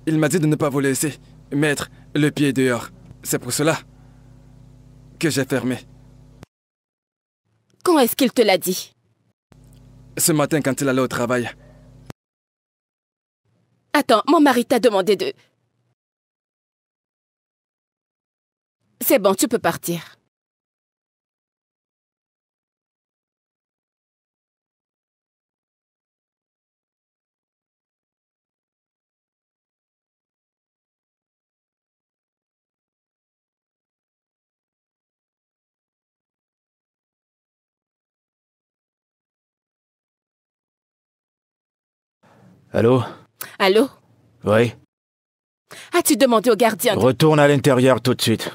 Il m'a dit de ne pas vous laisser mettre le pied dehors. C'est pour cela que j'ai fermé. Quand est-ce qu'il te l'a dit? Ce matin, quand il allait au travail. Attends, mon mari t'a demandé de... C'est bon, tu peux partir. Allô? Allô? Oui? As-tu demandé au gardien de... Retourne à l'intérieur tout de suite.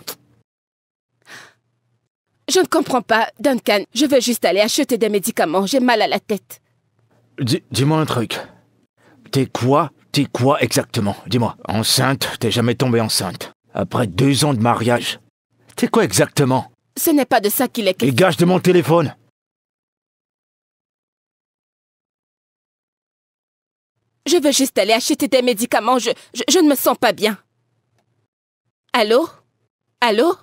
Je ne comprends pas, Duncan. Je veux juste aller acheter des médicaments. J'ai mal à la tête. Dis-moi un truc. T'es quoi exactement? Dis-moi. Enceinte? T'es jamais tombée enceinte? Après 2 ans de mariage? T'es quoi exactement? Ce n'est pas de ça qu'il est question. Dégage de mon téléphone! Je veux juste aller acheter des médicaments. Je ne me sens pas bien. Allô? Allô?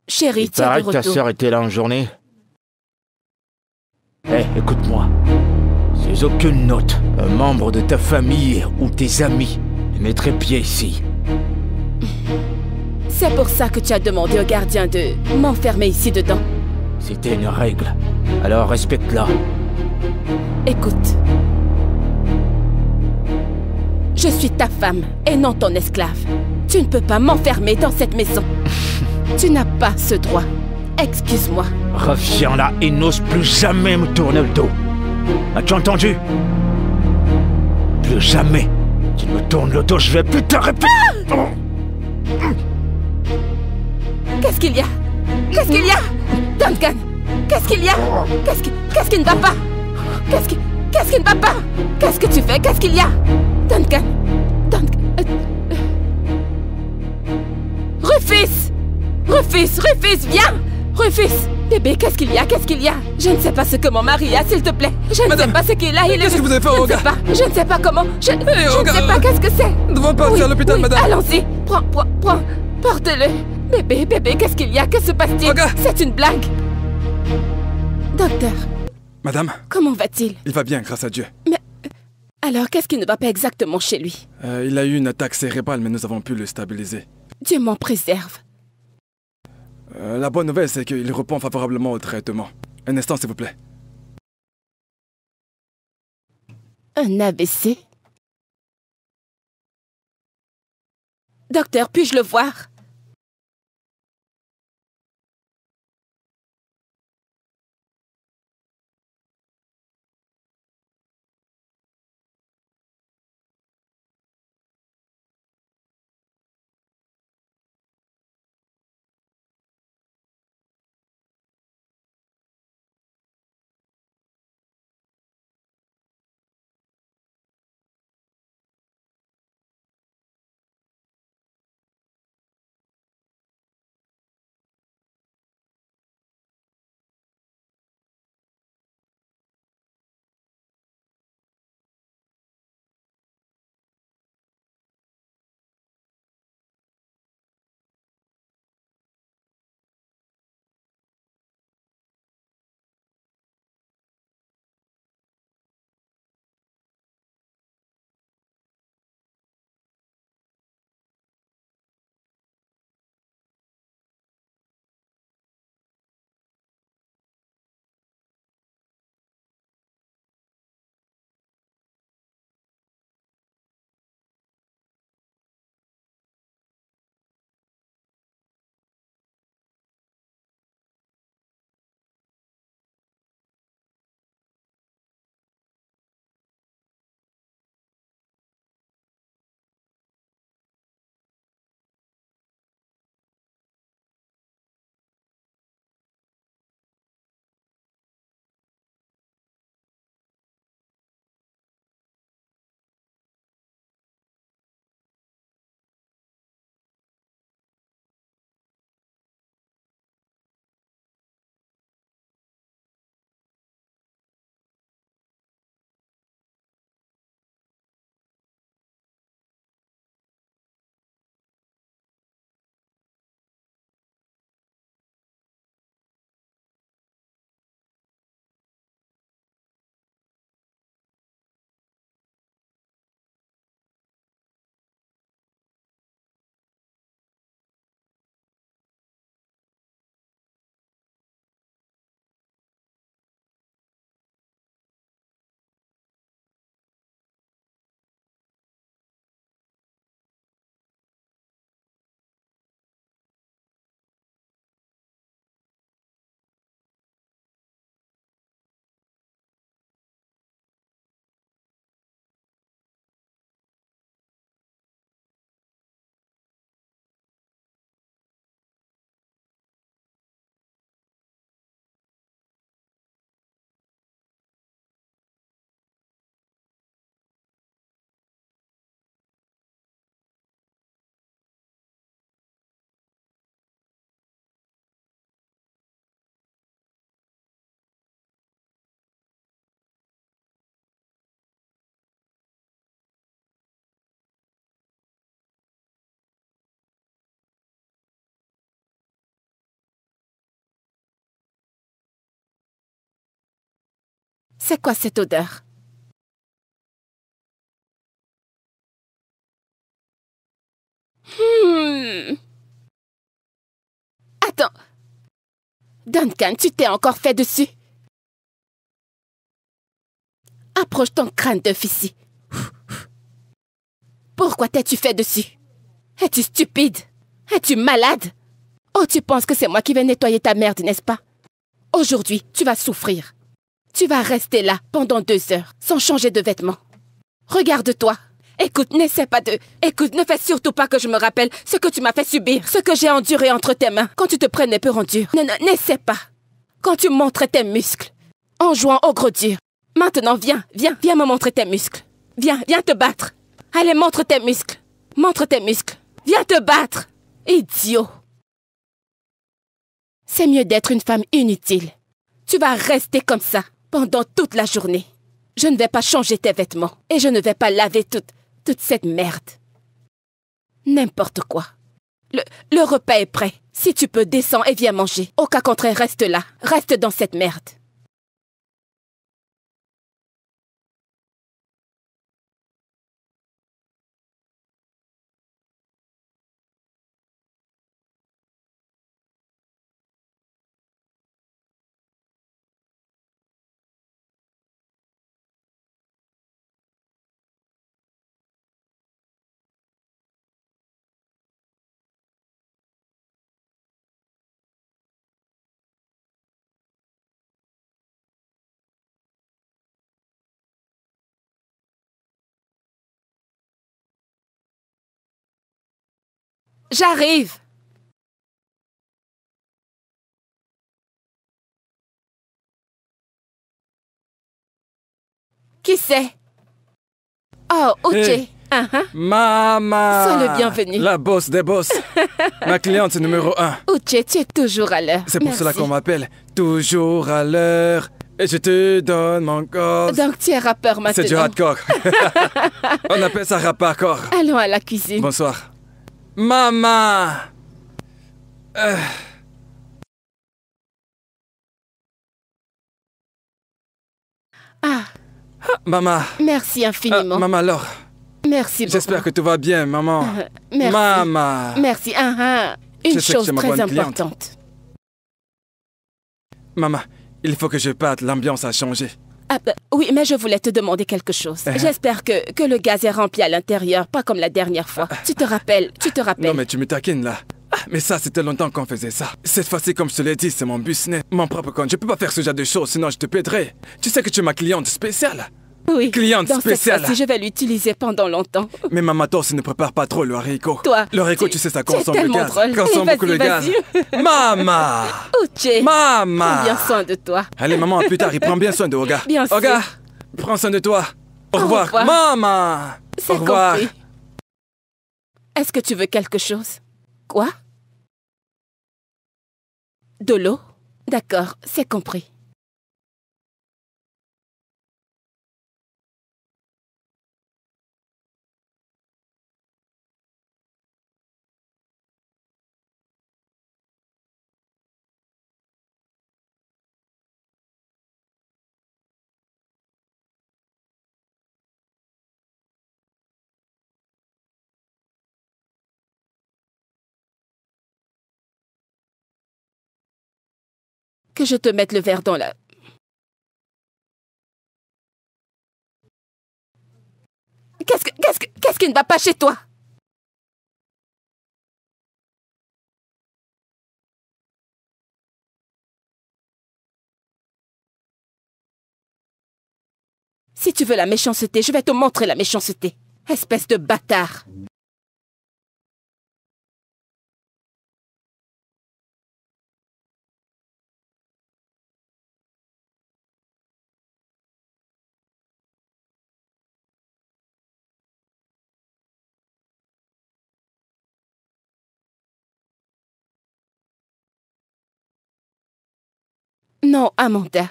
Chérie, Il tu es de paraît que ta retour. sœur était là en journée. Hé, écoute-moi. Sous aucune note, un membre de ta famille ou tes amis ne mettrait pied ici. C'est pour ça que tu as demandé au gardien de m'enfermer ici dedans. C'était une règle. Alors respecte-la. Écoute. Je suis ta femme et non ton esclave. Tu ne peux pas m'enfermer dans cette maison. Tu n'as pas ce droit. Excuse-moi. Reviens là et n'ose plus jamais me tourner le dos. As-tu entendu? Plus jamais. Tu me tournes le dos, je vais plus te répéter. Qu'est-ce qu'il y a? Qu'est-ce qu'il y a? Duncan! Qu'est-ce qu'il y a? Qu'est-ce qui ne va pas? Qu'est-ce qui ne va pas? Qu'est-ce que tu fais? Qu'est-ce qu'il y a? Duncan! Rufus! Rufus, viens! Rufus! Bébé, qu'est-ce qu'il y a? Qu'est-ce qu'il y a? Je ne sais pas ce que mon mari a, s'il te plaît. Je ne sais pas ce qu'il a. Qu'est-ce que vous avez fait, Je Olga? ne sais pas. Je ne sais pas comment. Je ne Olga, sais pas qu'est-ce que c'est. Nous devons partir à l'hôpital, madame. Allons-y. Prends. Porte-le. Bébé, qu'est-ce qu'il y a? Que se passe-t-il? Olga! C'est une blague. Docteur, Madame, comment va-t-il? il va bien, grâce à Dieu. Alors, qu'est-ce qui ne va pas exactement chez lui? Il a eu une attaque cérébrale, mais nous avons pu le stabiliser. Dieu m'en préserve. La bonne nouvelle, c'est qu'il répond favorablement au traitement. Un instant, s'il vous plaît. Un AVC? Docteur, puis-je le voir? C'est quoi cette odeur? Attends. Duncan, tu t'es encore fait dessus. Approche ton crâne d'œuf ici. Pourquoi t'es-tu fait dessus? Es-tu stupide? Es-tu malade? Oh, tu penses que c'est moi qui vais nettoyer ta merde, n'est-ce pas? Aujourd'hui, tu vas souffrir. Tu vas rester là pendant 2 heures, sans changer de vêtements. Regarde-toi. Écoute, n'essaie pas de... Écoute, ne fais surtout pas que je me rappelle ce que tu m'as fait subir, ce que j'ai enduré entre tes mains quand tu te prenais pur en dur. N'essaie pas. Quand tu montrais tes muscles, en jouant au gros dur. Maintenant, viens me montrer tes muscles. Viens te battre. Allez, montre tes muscles. Montre tes muscles. Viens te battre. Idiot. C'est mieux d'être une femme inutile. Tu vas rester comme ça pendant toute la journée. Je ne vais pas changer tes vêtements et je ne vais pas laver toute cette merde. N'importe quoi. Le repas est prêt. Si tu peux, descends et viens manger. Au cas contraire, reste là. Reste dans cette merde. J'arrive. Qui c'est? Oh, Uche. Hey. Maman! Sois le bienvenu. La boss des boss. Ma cliente numéro 1. Uche, tu es toujours à l'heure. C'est pour Merci. cela qu'on m'appelle toujours à l'heure. Et je te donne mon corps. Donc tu es rappeur maintenant. C'est du hardcore. On appelle ça rap hardcore. Allons à la cuisine. Bonsoir. Maman! Ah, Maman. merci infiniment. Maman alors. Merci beaucoup. J'espère que tout va bien, maman. Merci. Maman. Merci. Je Une sais que chose tu es ma très bonne cliente. importante. Maman, il faut que je parte. L'ambiance a changé. Ah, oui, mais je voulais te demander quelque chose. J'espère que le gaz est rempli à l'intérieur, pas comme la dernière fois. Tu te rappelles? Non, mais tu me taquines là. Mais ça, c'était longtemps qu'on faisait ça. Cette fois-ci, comme je te l'ai dit, c'est mon business. Mon propre compte. Je peux pas faire ce genre de choses, sinon je te paierai. Tu sais que tu es ma cliente spéciale. Oui. Cliente Dans spéciale. cette fois-ci, je vais l'utiliser pendant longtemps. Mais ma matos ne prépare pas trop le haricot. Toi, Le haricot, tu sais, ça tu es consomme le tellement gaz. drôle. Consomme Vas-y, beaucoup le gaz. vas-y. Maman! Uche, Maman! prends bien soin de toi. Allez, maman, plus tard, il prend bien soin de Oga. Bien sûr. Oga, prends soin de toi. Au revoir. revoir. Maman! C'est Au revoir. compris. Est-ce que tu veux quelque chose? Quoi? De l'eau? D'accord, c'est compris. Que je te mette le verre dans la... Qu'est-ce qui ne va pas chez toi? Si tu veux la méchanceté, je vais te montrer la méchanceté. Espèce de bâtard. Non, Amanda.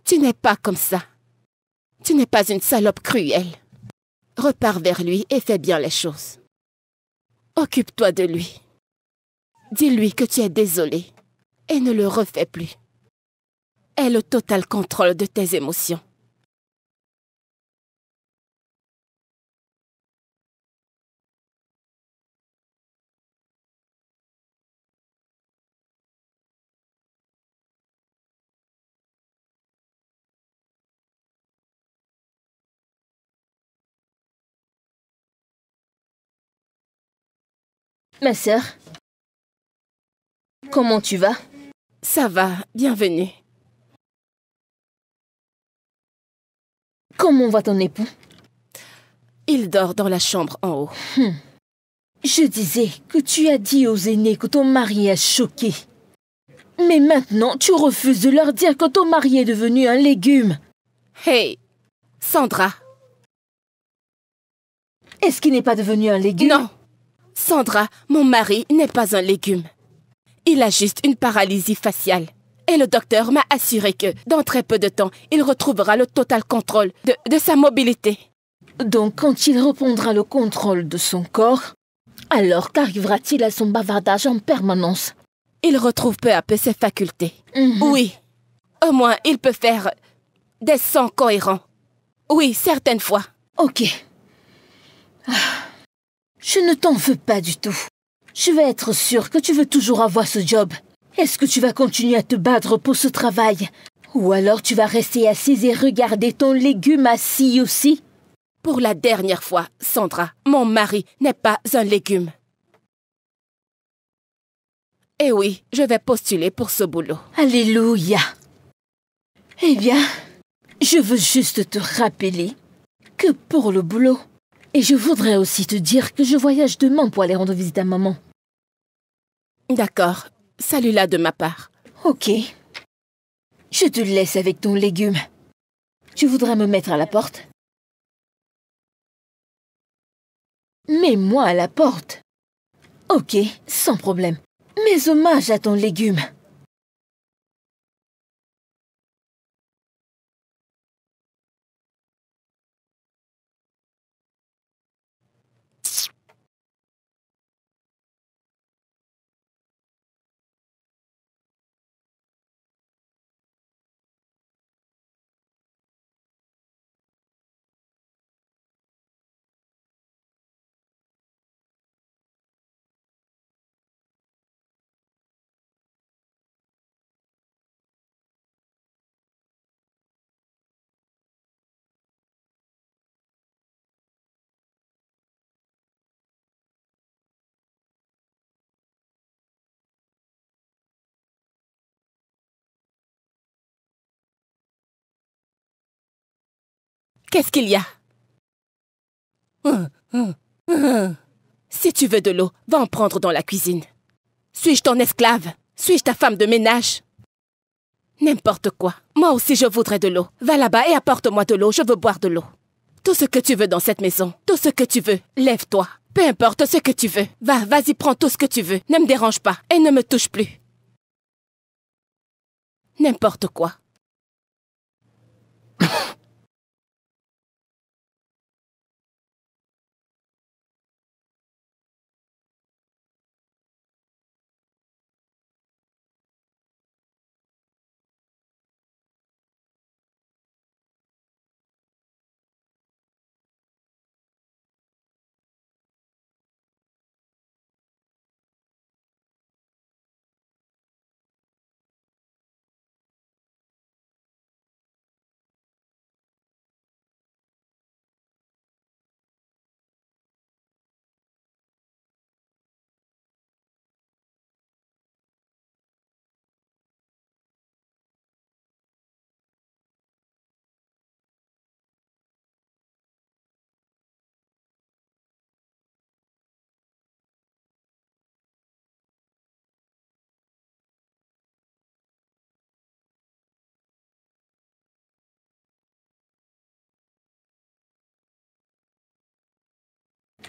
Tu n'es pas comme ça. Tu n'es pas une salope cruelle. Repars vers lui et fais bien les choses. Occupe-toi de lui. Dis-lui que tu es désolé et ne le refais plus. ait le total contrôle de tes émotions. Ma sœur, comment tu vas? Ça va, bienvenue. Comment va ton époux? Il dort dans la chambre en haut. Je disais que tu as dit aux aînés que ton mari est choqué. Mais maintenant, tu refuses de leur dire que ton mari est devenu un légume. Hey, Sandra. Est-ce qu'il n'est pas devenu un légume? Non. Sandra, mon mari n'est pas un légume. Il a juste une paralysie faciale. Et le docteur m'a assuré que, dans très peu de temps, il retrouvera le total contrôle de sa mobilité. Donc, quand il reprendra le contrôle de son corps, alors qu'arrivera-t-il à son bavardage en permanence? Il retrouve peu à peu ses facultés. Mhm. Oui. Au moins, il peut faire des sons cohérents. Oui, certaines fois. Ok. Je ne t'en veux pas du tout. Je vais être sûre que tu veux toujours avoir ce job. Est-ce que tu vas continuer à te battre pour ce travail? Ou alors tu vas rester assise et regarder ton légume assis aussi? Pour la dernière fois, Sandra, mon mari n'est pas un légume. Et oui, je vais postuler pour ce boulot. Alléluia. Eh bien, je veux juste te rappeler que pour le boulot, et je voudrais aussi te dire que je voyage demain pour aller rendre visite à maman. D'accord. Salut-la de ma part. Ok. Je te laisse avec ton légume. Tu voudrais me mettre à la porte? Mets-moi à la porte. Ok, sans problème. Mes hommages à ton légume. Qu'est-ce qu'il y a? Si tu veux de l'eau, va en prendre dans la cuisine. Suis-je ton esclave? Suis-je ta femme de ménage? N'importe quoi. Moi aussi je voudrais de l'eau. Va là-bas et apporte-moi de l'eau, je veux boire de l'eau. Tout ce que tu veux dans cette maison. Tout ce que tu veux. Lève-toi. Peu importe ce que tu veux. Vas-y, prends tout ce que tu veux. Ne me dérange pas et ne me touche plus. N'importe quoi.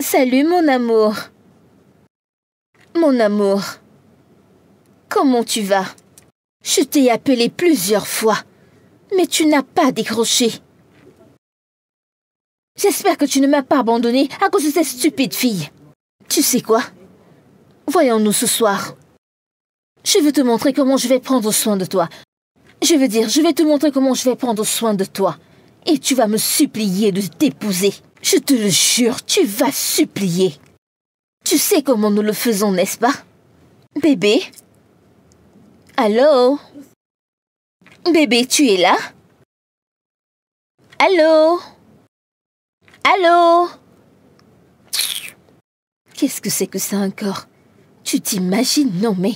Salut mon amour. Mon amour. Comment tu vas? Je t'ai appelé plusieurs fois, mais tu n'as pas décroché. J'espère que tu ne m'as pas abandonné à cause de cette stupide fille. Tu sais quoi? Voyons-nous ce soir. Je veux te montrer comment je vais prendre soin de toi. Je veux dire, je vais te montrer comment je vais prendre soin de toi. Et tu vas me supplier de t'épouser. Je te le jure, tu vas supplier. Tu sais comment nous le faisons, n'est-ce pas? Bébé? Allô? Bébé, tu es là? Allô? Allô? Qu'est-ce que c'est que ça encore? Tu t'imagines? Non mais...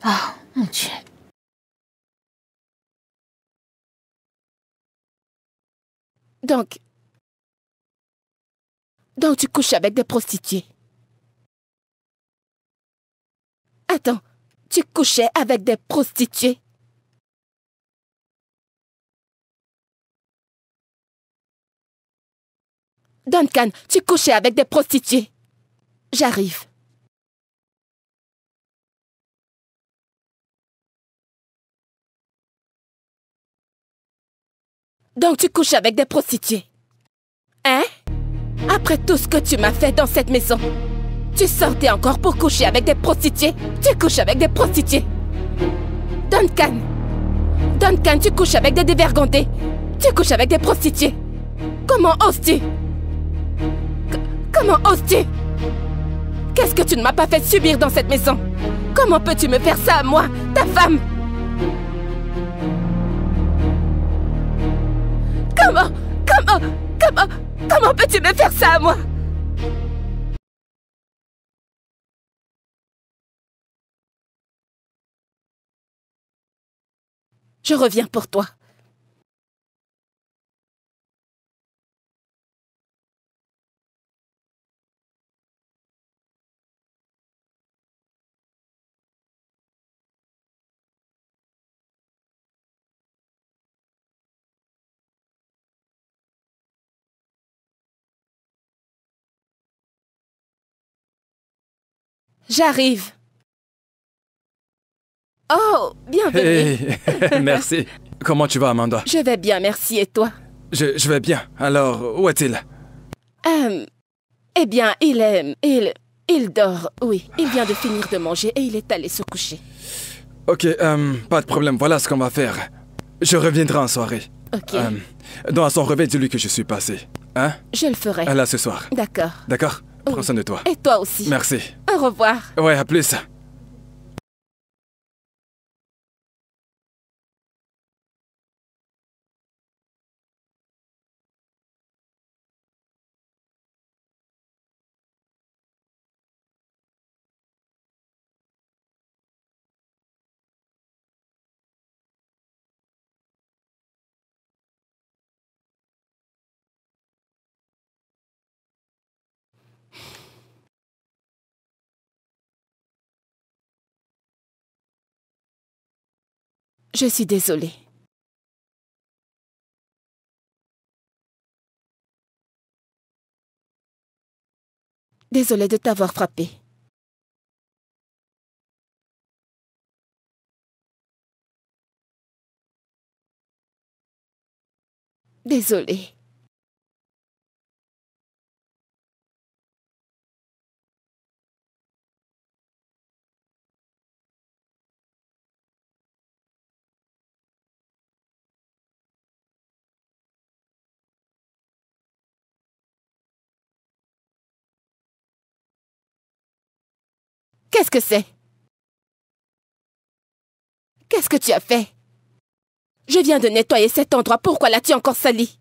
Ah, mon Dieu. Donc tu couches avec des prostituées. Attends, tu couchais avec des prostituées? Duncan, tu couchais avec des prostituées? J'arrive. Donc tu couches avec des prostituées? Hein? Après tout ce que tu m'as fait dans cette maison, tu sortais encore pour coucher avec des prostituées? Tu couches avec des prostituées? Duncan! Duncan, tu couches avec des dévergondés? Tu couches avec des prostituées? Comment oses-tu? Comment oses-tu? Qu'est-ce que tu ne m'as pas fait subir dans cette maison? Comment peux-tu me faire ça à moi, ta femme? Comment peux-tu me faire ça à moi? Je reviens pour toi. J'arrive. Oh, bienvenue. Hey, merci. Comment tu vas, Amanda? Je vais bien, merci. Et toi? Je vais bien. Alors, où est-il? Eh bien, il dort, oui. Il vient de finir de manger et il est allé se coucher. Ok, pas de problème. Voilà ce qu'on va faire. Je reviendrai en soirée. Ok. Donc, à son réveil, dis-lui que je suis passé. Hein? Je le ferai. Là, ce soir. D'accord. D'accord? Prends Oui. soin de toi. Et toi aussi. Merci. Au revoir. Ouais, à plus. Je suis désolée. Désolée de t'avoir frappé. Désolée. Qu'est-ce que c'est? Qu'est-ce que tu as fait? Je viens de nettoyer cet endroit. Pourquoi l'as-tu encore sali?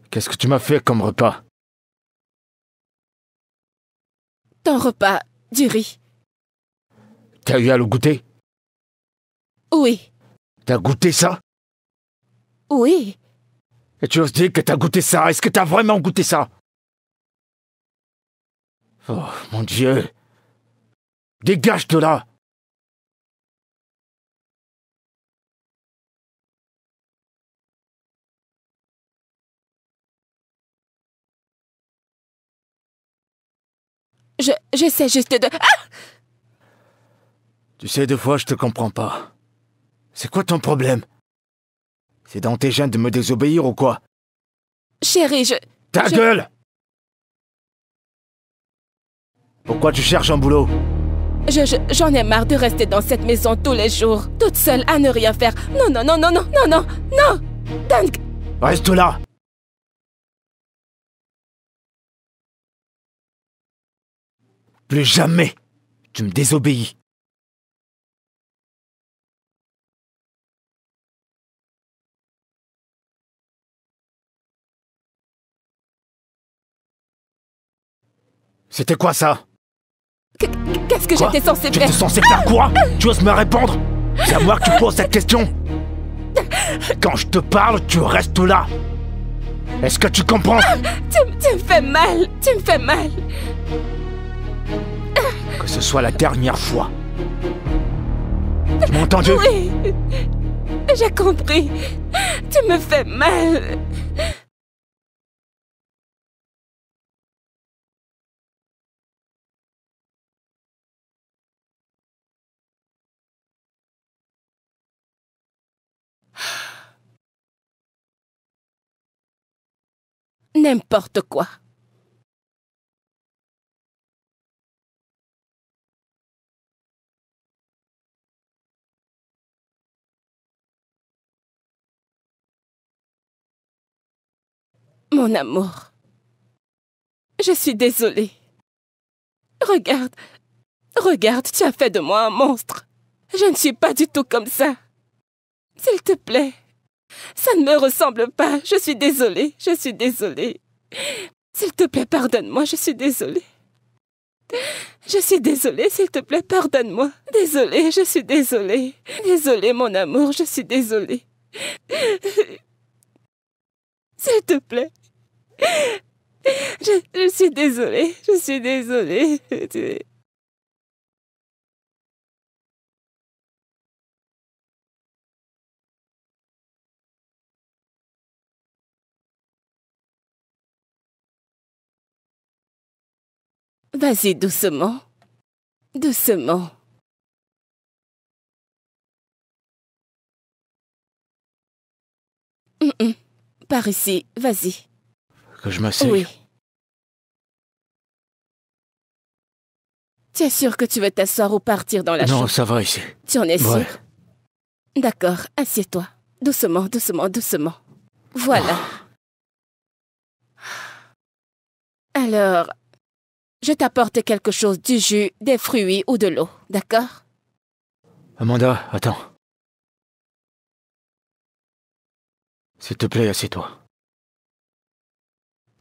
Qu'est-ce que tu m'as fait comme repas? Ton repas, du riz. T'as eu à le goûter? Oui. T'as goûté ça? Oui. Et tu oses dire que t'as goûté ça? Est-ce que t'as vraiment goûté ça? Oh, mon Dieu! Dégage de là! J'essaie juste de... Ah! Tu sais, des fois, je te comprends pas. C'est quoi ton problème? C'est dans tes gènes de me désobéir ou quoi? Chérie, Ta gueule! Pourquoi tu cherches un boulot? J'en ai marre de rester dans cette maison tous les jours, toute seule à ne rien faire. Non, non, non, non, non, non, non, non! Dank! Reste là! Plus jamais tu me désobéis. C'était quoi ça? Qu'est-ce que Quoi? j'étais censée faire? J'étais censé faire quoi? Tu oses me répondre? C'est à moi que tu poses cette question? Quand je te parle, tu restes là. Est-ce que tu comprends? Tu me fais mal, tu me fais mal. Que ce soit la dernière fois. Tu m'as entendu? Oui, j'ai compris. Tu me fais mal. N'importe quoi. Mon amour, je suis désolée. Regarde, regarde, tu as fait de moi un monstre. Je ne suis pas du tout comme ça. S'il te plaît, ça ne me ressemble pas. Je suis désolée, je suis désolée. S'il te plaît, pardonne-moi, je suis désolée. Je suis désolée, s'il te plaît, pardonne-moi. Désolée, je suis désolée. Désolée, mon amour, je suis désolée. S'il te plaît. Je suis désolée, je suis désolée. Vas-y, doucement. Doucement. Par ici, vas-y. Que je m'asseye? Oui. Tu es sûr que tu veux t'asseoir ou partir dans la chambre? Non, ça va ici. Tu en es sûr? Ouais. D'accord, assieds-toi. Doucement, doucement, doucement. Voilà. Alors, je t'apporte quelque chose, du jus, des fruits ou de l'eau, d'accord? Amanda, attends. S'il te plaît, assieds-toi.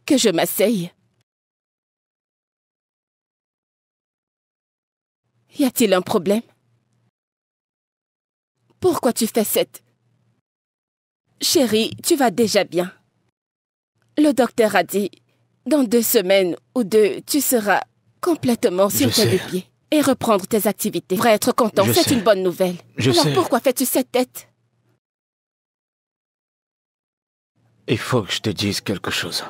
Que je m'asseye. Y a-t-il un problème? Pourquoi tu fais cette... Chérie, tu vas déjà bien. Le docteur a dit, dans 2 semaines ou 2, tu seras complètement sur tes deux pieds. Et reprendre tes activités. Tu devrais être content, c'est une bonne nouvelle. Alors pourquoi fais-tu cette tête? Il faut que je te dise quelque chose.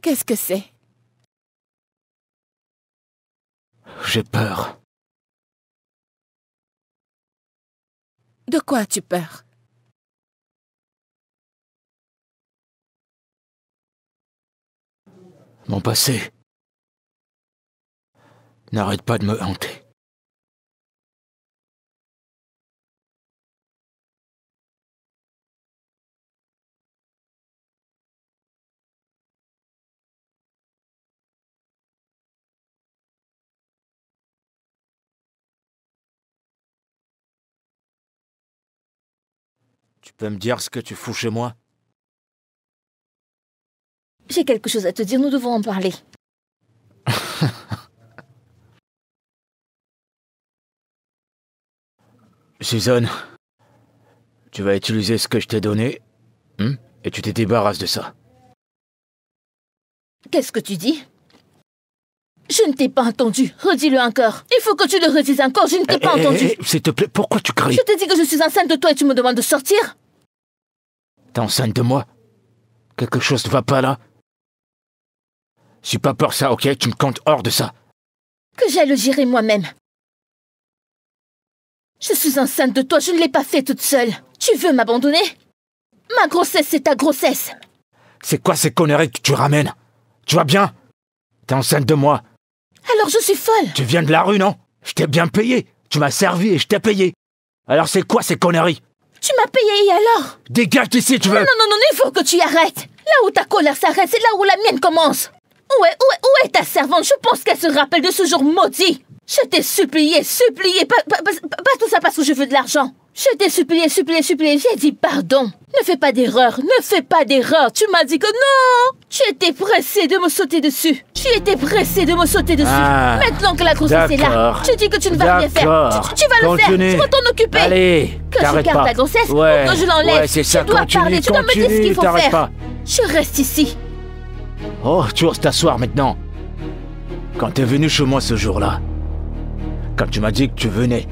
Qu'est-ce que c'est? J'ai peur. De quoi as-tu peur? Mon passé n'arrête pas de me hanter. Tu peux me dire ce que tu fous chez moi? J'ai quelque chose à te dire, nous devons en parler. Suzanne, tu vas utiliser ce que je t'ai donné, et tu te débarrasses de ça. Qu'est-ce que tu dis? Je ne t'ai pas entendu. Redis-le encore. Il faut que tu le redises encore. Je ne t'ai pas entendu. S'il te plaît, pourquoi tu cries? Je te dis que je suis enceinte de toi et tu me demandes de sortir? T'es enceinte de moi? Quelque chose ne va pas là? J'ai pas peur ça, ok? Tu me comptes hors de ça. Que j'aille le gérer moi-même. Je suis enceinte de toi, je ne l'ai pas fait toute seule. Tu veux m'abandonner? Ma grossesse, c'est ta grossesse. C'est quoi ces conneries que tu ramènes? Tu vas bien? T'es enceinte de moi. Alors je suis folle. Tu viens de la rue, non? Je t'ai bien payé. Tu m'as servi et je t'ai payé. Alors c'est quoi ces conneries? Tu m'as payé et alors? Dégage d'ici, tu veux? Non, il faut que tu arrêtes. Là où ta colère s'arrête, c'est là où la mienne commence. Où est ta servante? Je pense qu'elle se rappelle de ce jour maudit. Je t'ai supplié, pas tout ça parce que je veux de l'argent. Je t'ai supplié, j'ai dit pardon. Ne fais pas d'erreur, Tu m'as dit que non. Tu étais pressé de me sauter dessus. Maintenant que la grossesse est là, tu dis que tu ne vas rien faire. Tu vas le faire, tu vas t'en occuper. Allez, que je garde la grossesse ou que je l'enlève. Ouais, c'est ça, tu dois parler, tu dois me dire ce qu'il faut faire. Pas. Je reste ici. Oh, tu oses t'asseoir maintenant. Quand t'es venu chez moi ce jour-là, quand tu m'as dit que tu venais,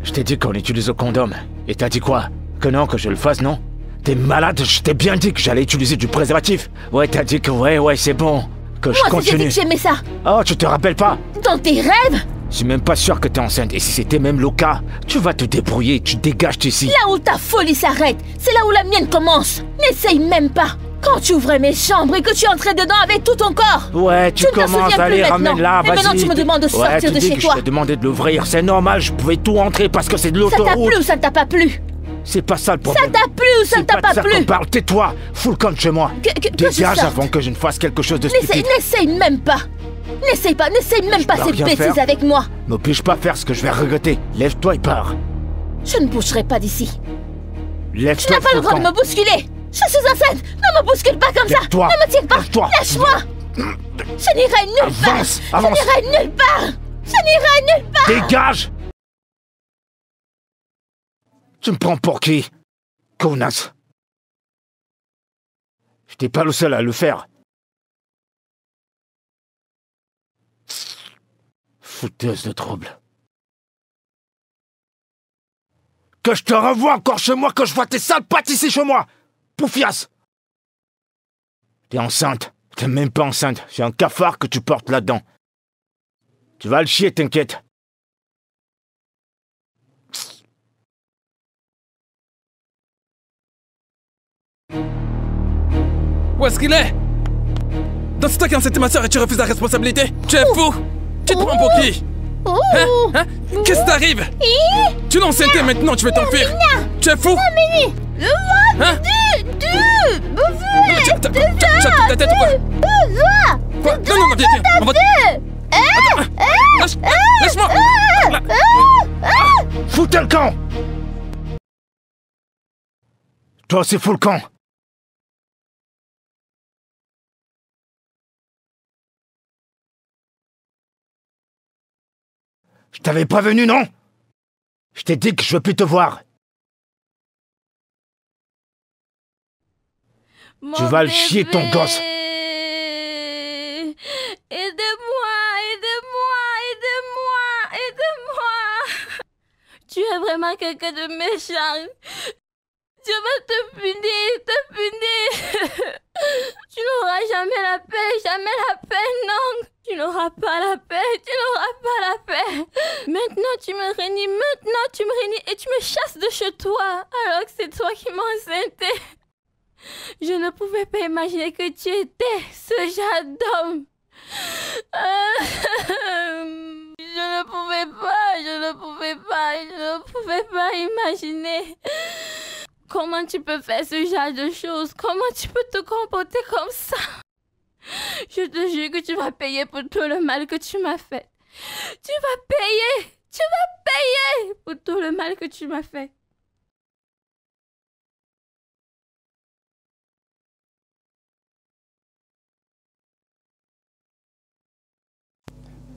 je t'ai dit qu'on utilise le condom. Et t'as dit quoi? Que non, que je le fasse, non? T'es malade, je t'ai bien dit que j'allais utiliser du préservatif. Ouais, t'as dit que ouais, c'est bon. Que je continue. Moi, j'ai dit que j'aimais ça. Oh, tu te rappelles pas? Dans tes rêves? Je suis même pas sûr que t'es enceinte. Et si c'était même le cas, tu vas te débrouiller, tu dégages d'ici. Là où ta folie s'arrête, c'est là où la mienne commence. N'essaye même pas. Quand tu ouvrais mes chambres et que tu entrais dedans avec tout ton corps. Ouais, tu commences à aller ramène-la, vas-y. Et maintenant tu me demandes de sortir de chez toi. Je t'ai demandé de l'ouvrir, c'est normal, je pouvais tout entrer parce que c'est de l'autoroute. Ça t'a plu ou ça t'a pas plu? C'est pas ça le problème. Ça t'a plu ou ça t'a pas plu? Parle, tais-toi, fous le camp de chez moi. Dégage avant que je ne fasse quelque chose de stupide. N'essaye même pas. N'essaye même pas ces bêtises avec moi. N'oblige pas à faire ce que je vais regretter. Lève-toi et pars. Je ne bougerai pas d'ici. Lève-toi. Tu n'as pas le droit de me bousculer. Je suis enceinte. Ne me bouscule pas comme ça. Ne me tire pas. Lâche-moi. Je n'irai nulle part. Avance. Je n'irai nulle part. Dégage. Tu me prends pour qui? Connasse. Je n'étais pas le seul à le faire. Fouteuse de trouble. Que je te revois encore chez moi, que je vois tes sales pattes ici chez moi. Poufias. T'es enceinte. T'es même pas enceinte. C'est un cafard que tu portes là-dedans. Tu vas le chier, t'inquiète. Où est-ce qu'il est? Donc c'est toi qui as enceinté ma soeur et tu refuses la responsabilité? Tu es fou? Tu te prends pour qui? Hein? Qu'est-ce qui t'arrive? Tu l'as enceinté maintenant, tu veux t'enfuir? Tu es fou? Hein? Tu as ta tête ou quoi? Quoi? Non, viens, on va... Laisse-moi! Foutez le camp! Toi aussi, fous le camp! Je t'avais prévenu, non? Je t'ai dit que je veux plus te voir. Tu vas le chier, ton gosse. Aidez-moi. Tu es vraiment quelqu'un de méchant. Je vais te punir. Tu n'auras jamais la paix, non. Tu n'auras pas la paix. Maintenant tu me renies et tu me chasses de chez toi, alors que c'est toi qui m'as enceinte. Je ne pouvais pas imaginer que tu étais ce genre d'homme. Je ne pouvais pas imaginer. Comment tu peux faire ce genre de choses? Comment tu peux te comporter comme ça? Je te jure que tu vas payer pour tout le mal que tu m'as fait. Tu vas payer pour tout le mal que tu m'as fait.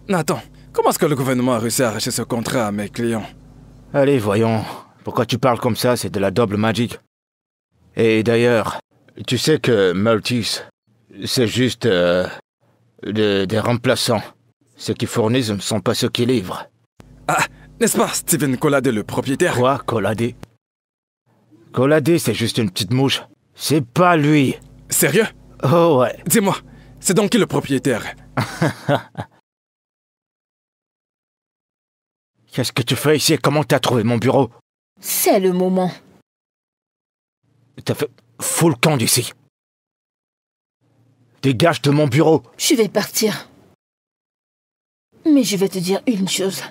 Attends, comment est-ce que le gouvernement a réussi à arracher ce contrat à mes clients? Allez, voyons. Pourquoi tu parles comme ça? C'est de la double magic. Et d'ailleurs, tu sais que Maltese, c'est juste des remplaçants. Ceux qui fournissent ne sont pas ceux qui livrent. Ah, n'est-ce pas Steven Colade, le propriétaire? Quoi, Colade? Colade, c'est juste une petite mouche. C'est pas lui. Sérieux? Oh ouais. Dis-moi, c'est donc qui le propriétaire? Qu'est-ce que tu fais ici? Comment t'as trouvé mon bureau? C'est le moment. T'as fait... Fous le camp d'ici. Dégage de mon bureau. Je vais partir. Mais je vais te dire une chose.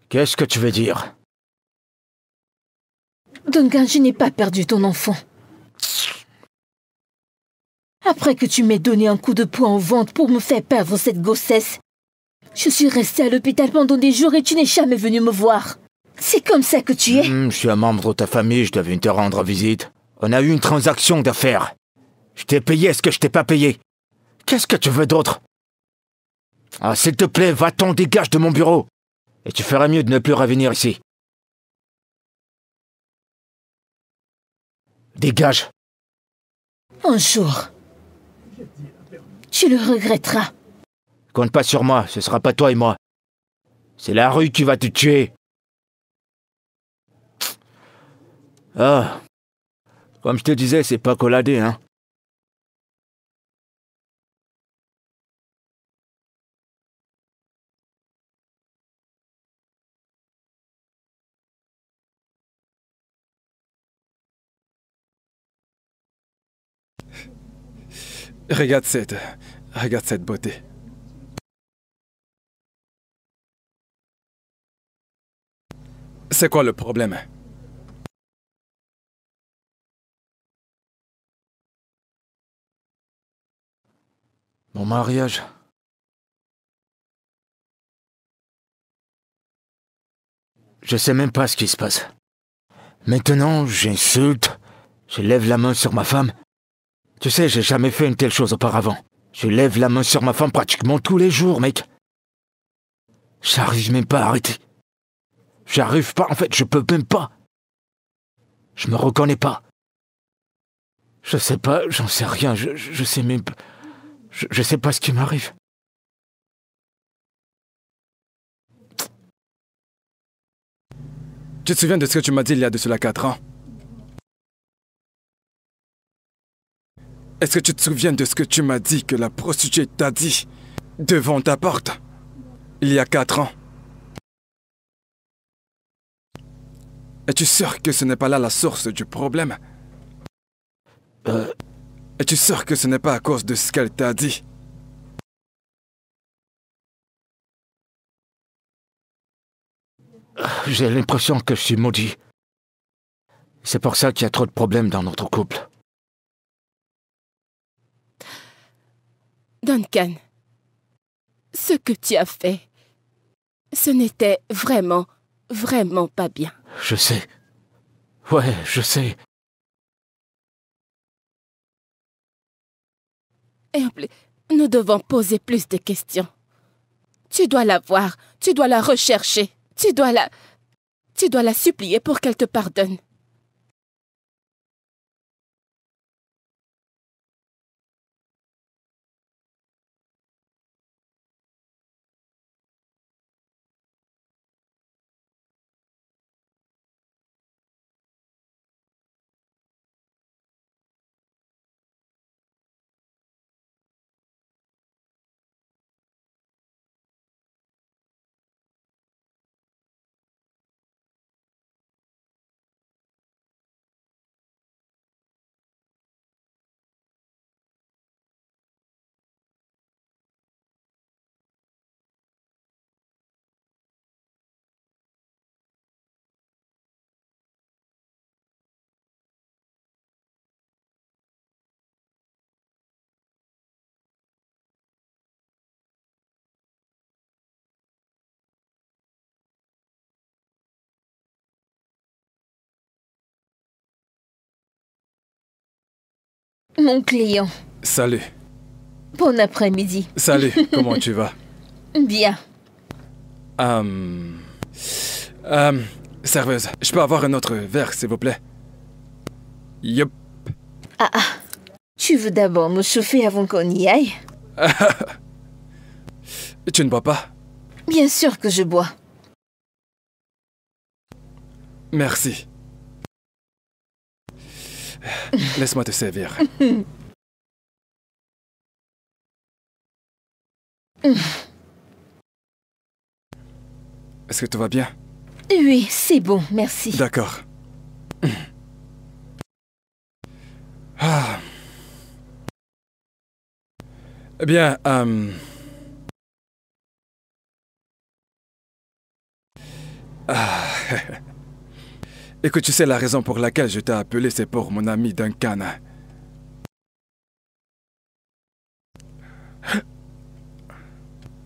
Qu'est-ce que tu veux dire? Duncan, je n'ai pas perdu ton enfant. Après que tu m'aies donné un coup de poing au ventre pour me faire perdre cette grossesse, je suis restée à l'hôpital pendant des jours et tu n'es jamais venu me voir. C'est comme ça que tu es. Je suis un membre de ta famille, je devais te rendre visite. On a eu une transaction d'affaires. Je t'ai payé, est-ce que je t'ai pas payé? Qu'est-ce que tu veux d'autre? Ah, s'il te plaît, va-t'en, dégage de mon bureau. Et tu ferais mieux de ne plus revenir ici. Dégage. Un jour, tu le regretteras. Compte pas sur moi, ce sera pas toi et moi. C'est la rue qui va te tuer. Ah, comme je te disais, c'est pas colladé, hein. Regarde cette beauté. C'est quoi le problème? Mon mariage. Je sais même pas ce qui se passe. Maintenant, j'insulte, je lève la main sur ma femme. Tu sais, j'ai jamais fait une telle chose auparavant. Je lève la main sur ma femme pratiquement tous les jours, mec. J'arrive même pas à arrêter. J'arrive pas, en fait, je peux même pas. Je me reconnais pas. Je sais pas, j'en sais rien, je sais même pas. Je sais pas ce qui m'arrive. Tu te souviens de ce que tu m'as dit il y a de cela 4 ans? Est-ce que tu te souviens de ce que tu m'as dit que la prostituée t'a dit devant ta porte il y a 4 ans? Es-tu sûr que ce n'est pas là la source du problème? Es-tu sûr que ce n'est pas à cause de ce qu'elle t'a dit? J'ai l'impression que je suis maudit. C'est pour ça qu'il y a trop de problèmes dans notre couple. Duncan, ce que tu as fait, ce n'était vraiment pas bien. Je sais. Ouais, je sais. Et en plus, nous devons poser plus de questions. Tu dois la voir, tu dois la rechercher, tu dois la supplier pour qu'elle te pardonne. Mon client. Salut. Bon après-midi. Salut, comment tu vas? Bien. Serveuse, je peux avoir un autre verre, s'il vous plaît? Yup. Tu veux d'abord me chauffer avant qu'on y aille? Tu ne bois pas? Bien sûr que je bois. Merci. Laisse-moi te servir. Est-ce que tout va bien? Oui, c'est bon, merci. D'accord. Ah. Eh bien, ah. Écoute, tu sais la raison pour laquelle je t'ai appelé, c'est pour mon ami Duncan.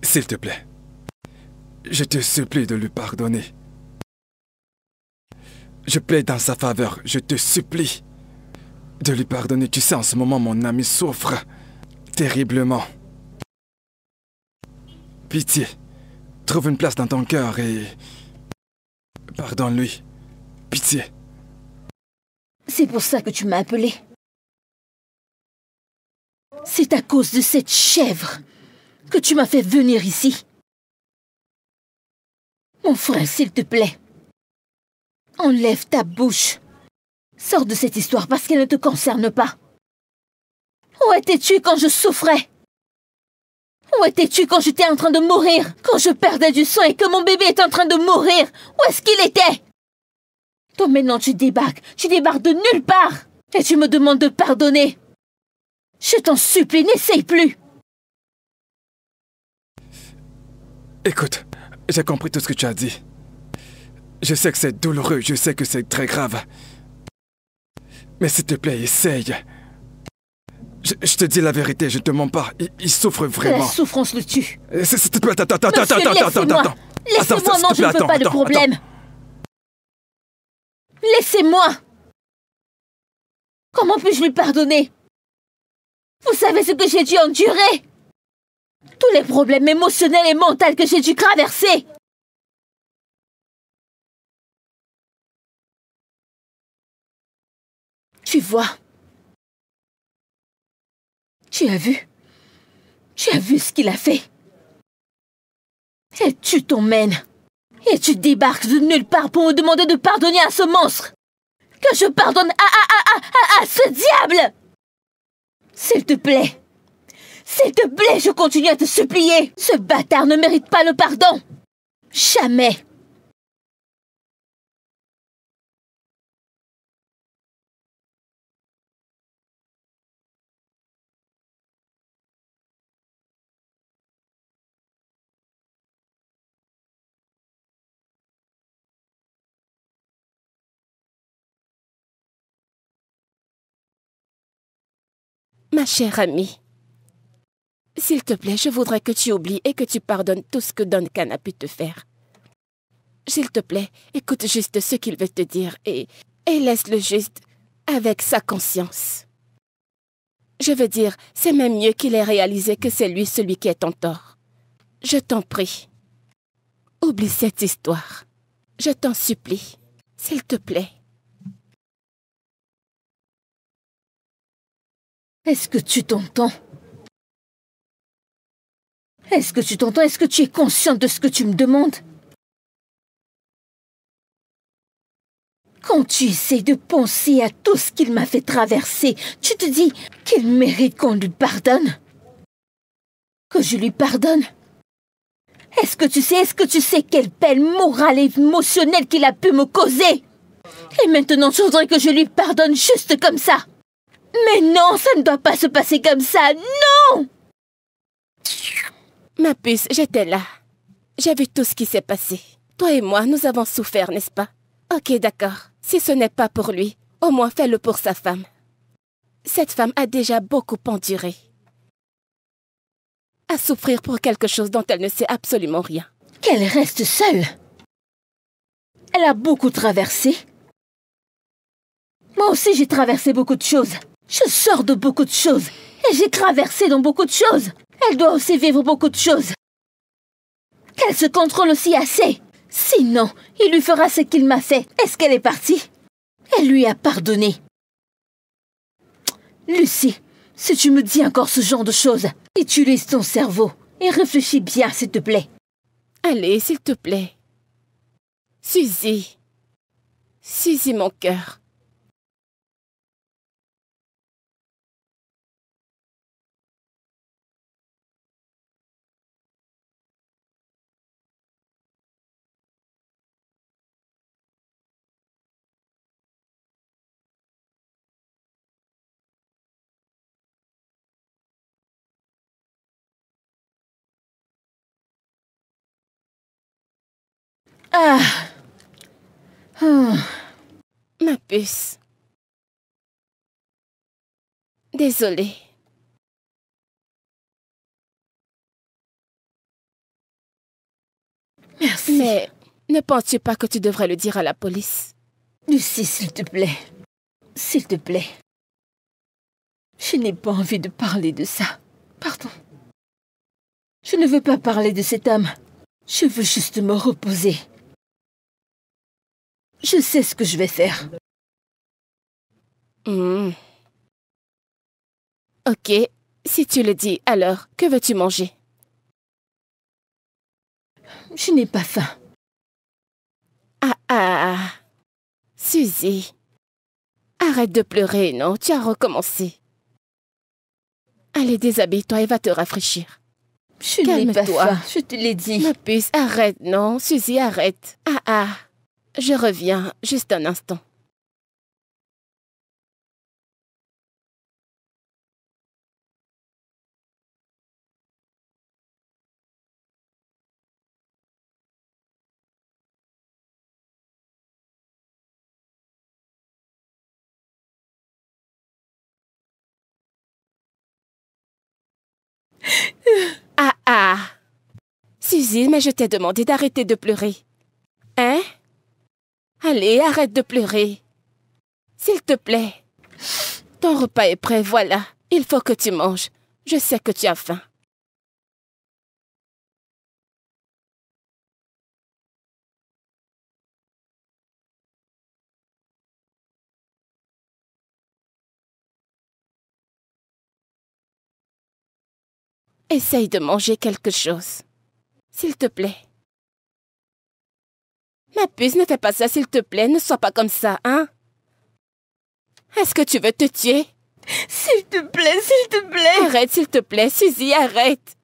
S'il te plaît, je te supplie de lui pardonner. Je plaide dans sa faveur, je te supplie de lui pardonner. Tu sais, en ce moment, mon ami souffre terriblement. Pitié, trouve une place dans ton cœur et pardonne-lui. Pitié. C'est pour ça que tu m'as appelé. C'est à cause de cette chèvre que tu m'as fait venir ici. Mon frère, s'il te plaît, enlève ta bouche. Sors de cette histoire parce qu'elle ne te concerne pas. Où étais-tu quand je souffrais? Où étais-tu quand j'étais en train de mourir? Quand je perdais du sang et que mon bébé était en train de mourir? Où est-ce qu'il était? Toi maintenant tu débarques de nulle part. Et tu me demandes de pardonner. Je t'en supplie, n'essaye plus. Écoute, j'ai compris tout ce que tu as dit. Je sais que c'est douloureux, je sais que c'est très grave. Mais s'il te plaît, essaye. Je te dis la vérité, je ne te mens pas. Il souffre vraiment. La souffrance le tue. S'il te plaît, attends. Laissez-moi. Laissez-moi, non, je ne veux pas de problème. Laissez-moi. Comment puis-je lui pardonner? Vous savez ce que j'ai dû endurer? Tous les problèmes émotionnels et mentaux que j'ai dû traverser. Tu vois? Tu as vu? Tu as vu ce qu'il a fait? Et tu t'emmènes. Et tu débarques de nulle part pour me demander de pardonner à ce monstre. Que je pardonne à ce diable! S'il te plaît. S'il te plaît, je continue à te supplier. Ce bâtard ne mérite pas le pardon. Jamais. Ma chère amie, s'il te plaît, je voudrais que tu oublies et que tu pardonnes tout ce que Duncan a pu te faire. S'il te plaît, écoute juste ce qu'il veut te dire et laisse-le juste avec sa conscience. Je veux dire, c'est même mieux qu'il ait réalisé que c'est lui celui qui est en tort. Je t'en prie. Oublie cette histoire. Je t'en supplie. S'il te plaît. Est-ce que tu t'entends? Est-ce que tu t'entends? Est-ce que tu es consciente de ce que tu me demandes? Quand tu essaies de penser à tout ce qu'il m'a fait traverser, tu te dis qu'il mérite qu'on lui pardonne? Que je lui pardonne? Est-ce que tu sais quelle peine morale et émotionnelle qu'il a pu me causer? Et maintenant, tu voudrais que je lui pardonne juste comme ça? Mais non, ça ne doit pas se passer comme ça, non! Ma puce, j'étais là. J'ai vu tout ce qui s'est passé. Toi et moi, nous avons souffert, n'est-ce pas? Ok, d'accord. Si ce n'est pas pour lui, au moins fais-le pour sa femme. Cette femme a déjà beaucoup enduré. À souffrir pour quelque chose dont elle ne sait absolument rien. Qu'elle reste seule. Elle a beaucoup traversé. Moi aussi, j'ai traversé beaucoup de choses. Je sors de beaucoup de choses. Et j'ai traversé dans beaucoup de choses. Elle doit aussi vivre beaucoup de choses. Qu'elle se contrôle aussi assez. Sinon, il lui fera ce qu'il m'a fait. Est-ce qu'elle est partie? Elle lui a pardonné. Lucie, si tu me dis encore ce genre de choses, utilise ton cerveau et réfléchis bien, s'il te plaît. Allez, s'il te plaît. Suzy. Suzy, mon cœur. Ah. Ah. Ma puce. Désolée. Merci. Mais ne penses-tu pas que tu devrais le dire à la police? Lucie, s'il te plaît. S'il te plaît. Je n'ai pas envie de parler de ça. Pardon. Je ne veux pas parler de cette âme. Je veux juste me reposer. Je sais ce que je vais faire. Ok, si tu le dis, alors, que veux-tu manger? Je n'ai pas faim. Ah. Suzy. Arrête de pleurer, non? Tu as recommencé. Allez, déshabille-toi et va te rafraîchir. Je n'ai pas Calme-toi. faim, je te l'ai dit. Ma puce, arrête, non? Suzy, arrête. Ah. Je reviens, juste un instant. Ah. Suzy, mais je t'ai demandé d'arrêter de pleurer. Hein? Allez, arrête de pleurer. S'il te plaît. Ton repas est prêt, voilà. Il faut que tu manges. Je sais que tu as faim. Essaye de manger quelque chose. S'il te plaît. Ma puce, ne fais pas ça, s'il te plaît. Ne sois pas comme ça, hein? Est-ce que tu veux te tuer? S'il te plaît, s'il te plaît. Arrête, s'il te plaît. Suzy, arrête.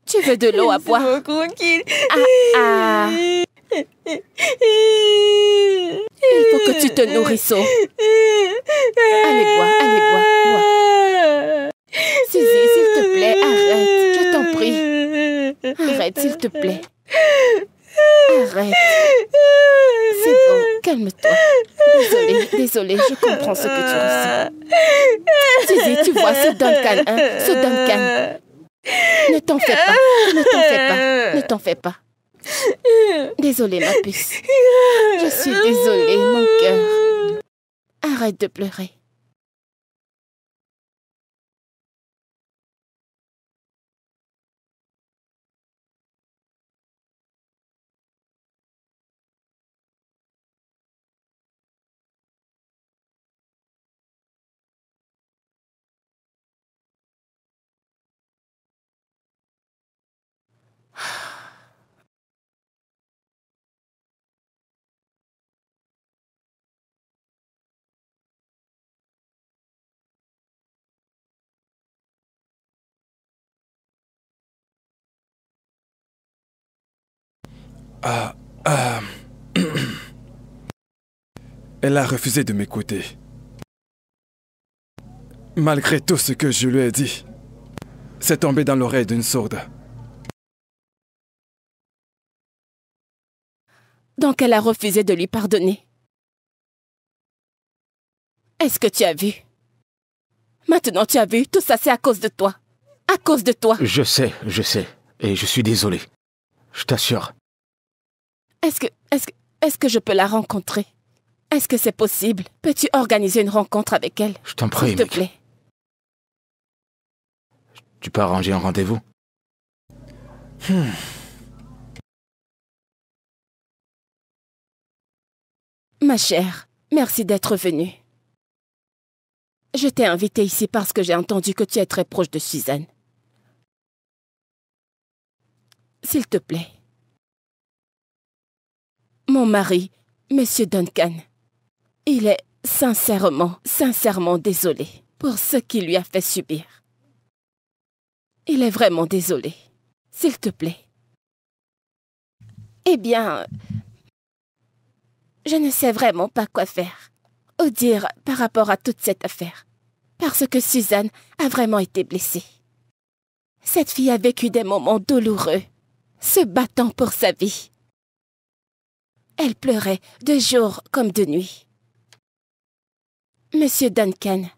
Tu veux de l'eau à boire? Laisse-moi tranquille. Ah. Il faut que tu te nourrisses. Allez, bois. Suzy, s'il te plaît, arrête. Je t'en prie. Arrête, s'il te plaît. Arrête. C'est bon, calme-toi. Désolée, je comprends ce que tu ressens. Suzy, tu vois, ce Duncan, hein? Ce Duncan. Ne t'en fais pas. Désolée, ma puce. Je suis désolée, mon cœur. Arrête de pleurer. Elle a refusé de m'écouter. Malgré tout ce que je lui ai dit, c'est tombé dans l'oreille d'une sourde. Donc elle a refusé de lui pardonner. Est-ce que tu as vu? Maintenant tu as vu, tout ça c'est à cause de toi. À cause de toi. Je sais. Et je suis désolé. Je t'assure. Est-ce que je peux la rencontrer? Est-ce que c'est possible? Peux-tu organiser une rencontre avec elle? Je t'en prie, s'il te mec. plaît. Tu peux arranger un rendez-vous? Ma chère, merci d'être venue. Je t'ai invitée ici parce que j'ai entendu que tu es très proche de Suzanne. S'il te plaît. Mon mari, Monsieur Duncan, il est sincèrement désolé pour ce qu'il lui a fait subir. Il est vraiment désolé. S'il te plaît. Eh bien, je ne sais vraiment pas quoi faire ou dire par rapport à toute cette affaire. Parce que Suzanne a vraiment été blessée. Cette fille a vécu des moments douloureux, se battant pour sa vie. Elle pleurait de jour comme de nuit. Monsieur Duncan,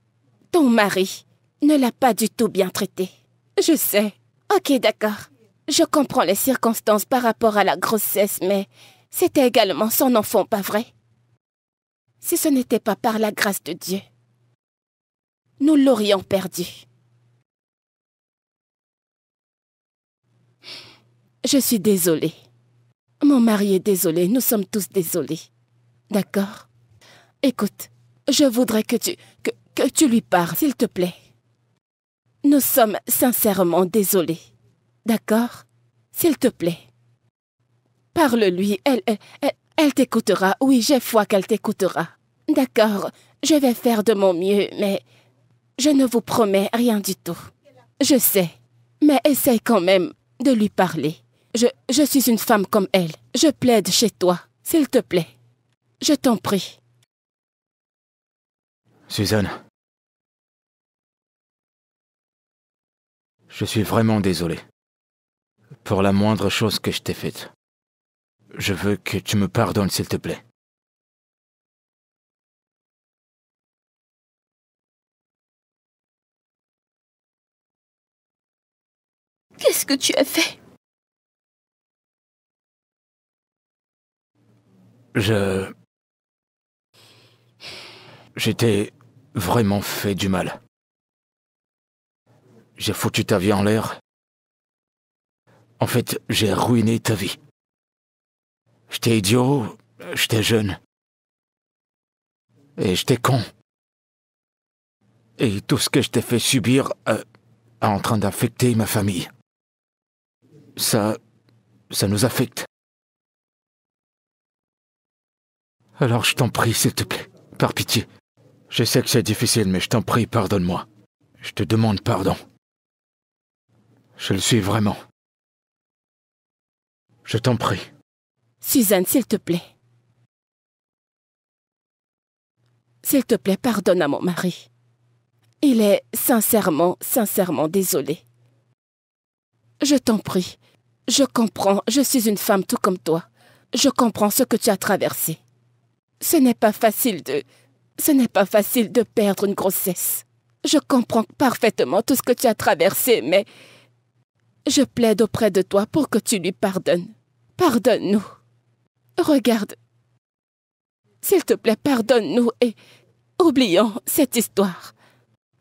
ton mari ne l'a pas du tout bien traitée. Je sais. Ok, d'accord. Je comprends les circonstances par rapport à la grossesse, mais c'était également son enfant, pas vrai? Si ce n'était pas par la grâce de Dieu, nous l'aurions perdu. Je suis désolée. Mon mari est désolé, nous sommes tous désolés. D'accord? Écoute, je voudrais que tu lui parles, s'il te plaît. Nous sommes sincèrement désolés. D'accord? S'il te plaît. Parle-lui, elle t'écoutera. Oui, j'ai foi qu'elle t'écoutera. D'accord, je vais faire de mon mieux, mais je ne vous promets rien du tout. Je sais, mais essaye quand même de lui parler. Je suis une femme comme elle. Je plaide chez toi, s'il te plaît. Je t'en prie. Suzanne. Je suis vraiment désolé. Pour la moindre chose que je t'ai faite. Je veux que tu me pardonnes, s'il te plaît. Qu'est-ce que tu as fait? J'étais vraiment fait du mal. J'ai foutu ta vie en l'air. En fait, j'ai ruiné ta vie. J'étais idiot, j'étais jeune. Et j'étais con. Et tout ce que je t'ai fait subir est en train d'affecter ma famille. Ça nous affecte. Alors je t'en prie, s'il te plaît, par pitié. Je sais que c'est difficile, mais je t'en prie, pardonne-moi. Je te demande pardon. Je le suis vraiment. Je t'en prie. Suzanne, s'il te plaît. S'il te plaît, pardonne à mon mari. Il est sincèrement désolé. Je t'en prie. Je comprends, je suis une femme tout comme toi. Je comprends ce que tu as traversé. Ce n'est pas facile de perdre une grossesse. Je comprends parfaitement tout ce que tu as traversé, mais je plaide auprès de toi pour que tu lui pardonnes. Pardonne-nous. Regarde. S'il te plaît, pardonne-nous et oublions cette histoire.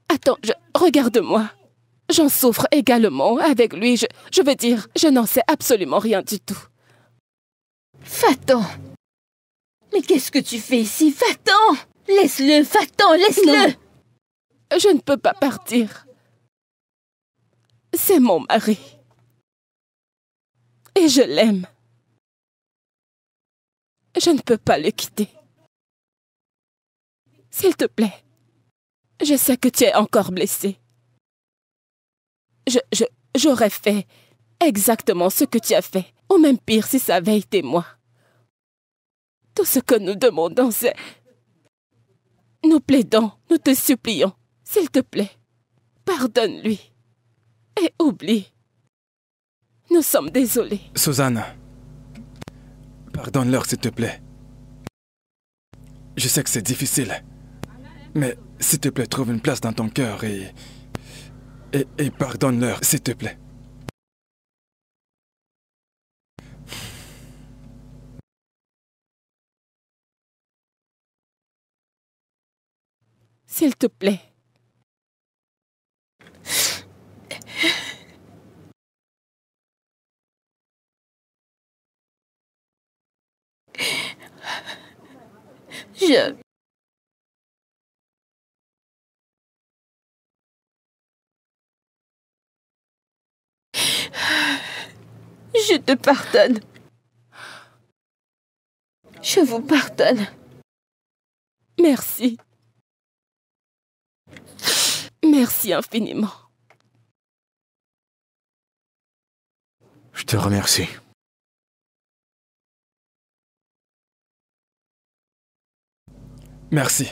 Attends, regarde-moi. J'en souffre également avec lui. Je veux dire, je n'en sais absolument rien du tout. Va-t'en! Mais qu'est-ce que tu fais ici? Va-t'en! Laisse-le, va-t'en, laisse-le! Non. Je ne peux pas partir. C'est mon mari. Et je l'aime. Je ne peux pas le quitter. S'il te plaît. Je sais que tu es encore blessé. J'aurais fait exactement ce que tu as fait, ou même pire si ça avait été moi. Tout ce que nous demandons, c'est... Nous plaidons, nous te supplions, s'il te plaît, pardonne-lui et oublie. Nous sommes désolés. Suzanne, pardonne-leur s'il te plaît. Je sais que c'est difficile, mais s'il te plaît, trouve une place dans ton cœur et pardonne-leur s'il te plaît. S'il te plaît. Je te pardonne. Je vous pardonne. Merci. Merci infiniment. Je te remercie. Merci.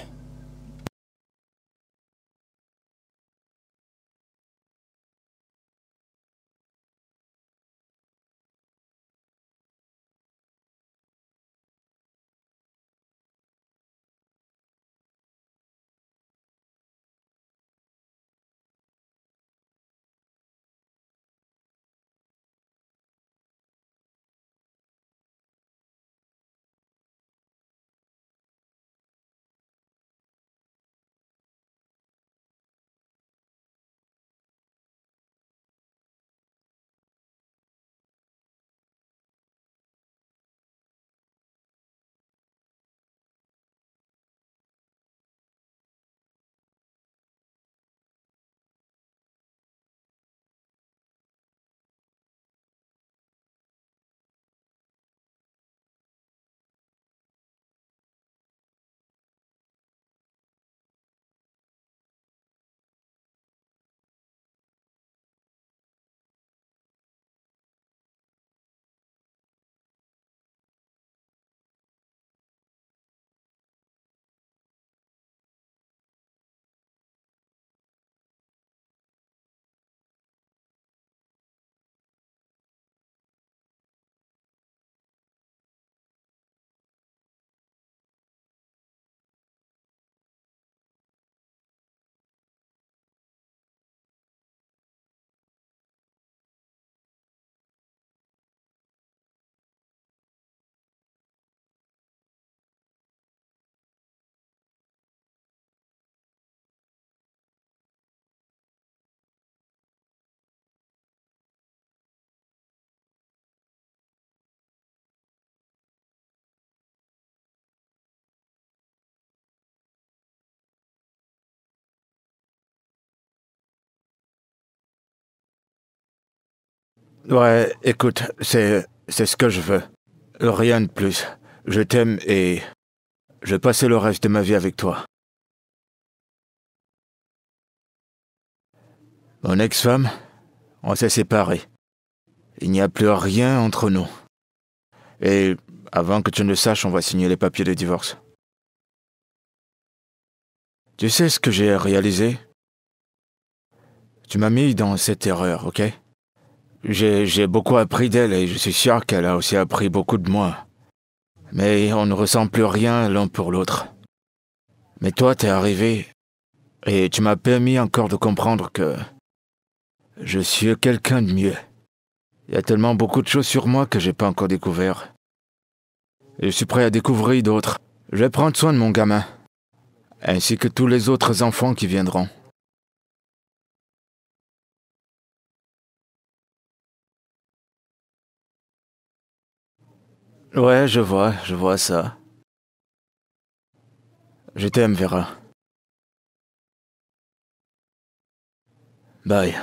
Ouais, écoute, c'est ce que je veux. Rien de plus. Je t'aime et je vais passer le reste de ma vie avec toi. Mon ex-femme, on s'est séparés. Il n'y a plus rien entre nous. Et avant que tu ne le saches, on va signer les papiers de divorce. Tu sais ce que j'ai réalisé? Tu m'as mis dans cette erreur, ok? J'ai beaucoup appris d'elle et je suis sûr qu'elle a aussi appris beaucoup de moi. Mais on ne ressent plus rien l'un pour l'autre. Mais toi, t'es arrivé et tu m'as permis encore de comprendre que je suis quelqu'un de mieux. Il y a tellement beaucoup de choses sur moi que j'ai pas encore découvert. Et je suis prêt à découvrir d'autres. Je vais prendre soin de mon gamin, ainsi que tous les autres enfants qui viendront. Ouais, je vois ça. Je t'aime, Vera. Bye.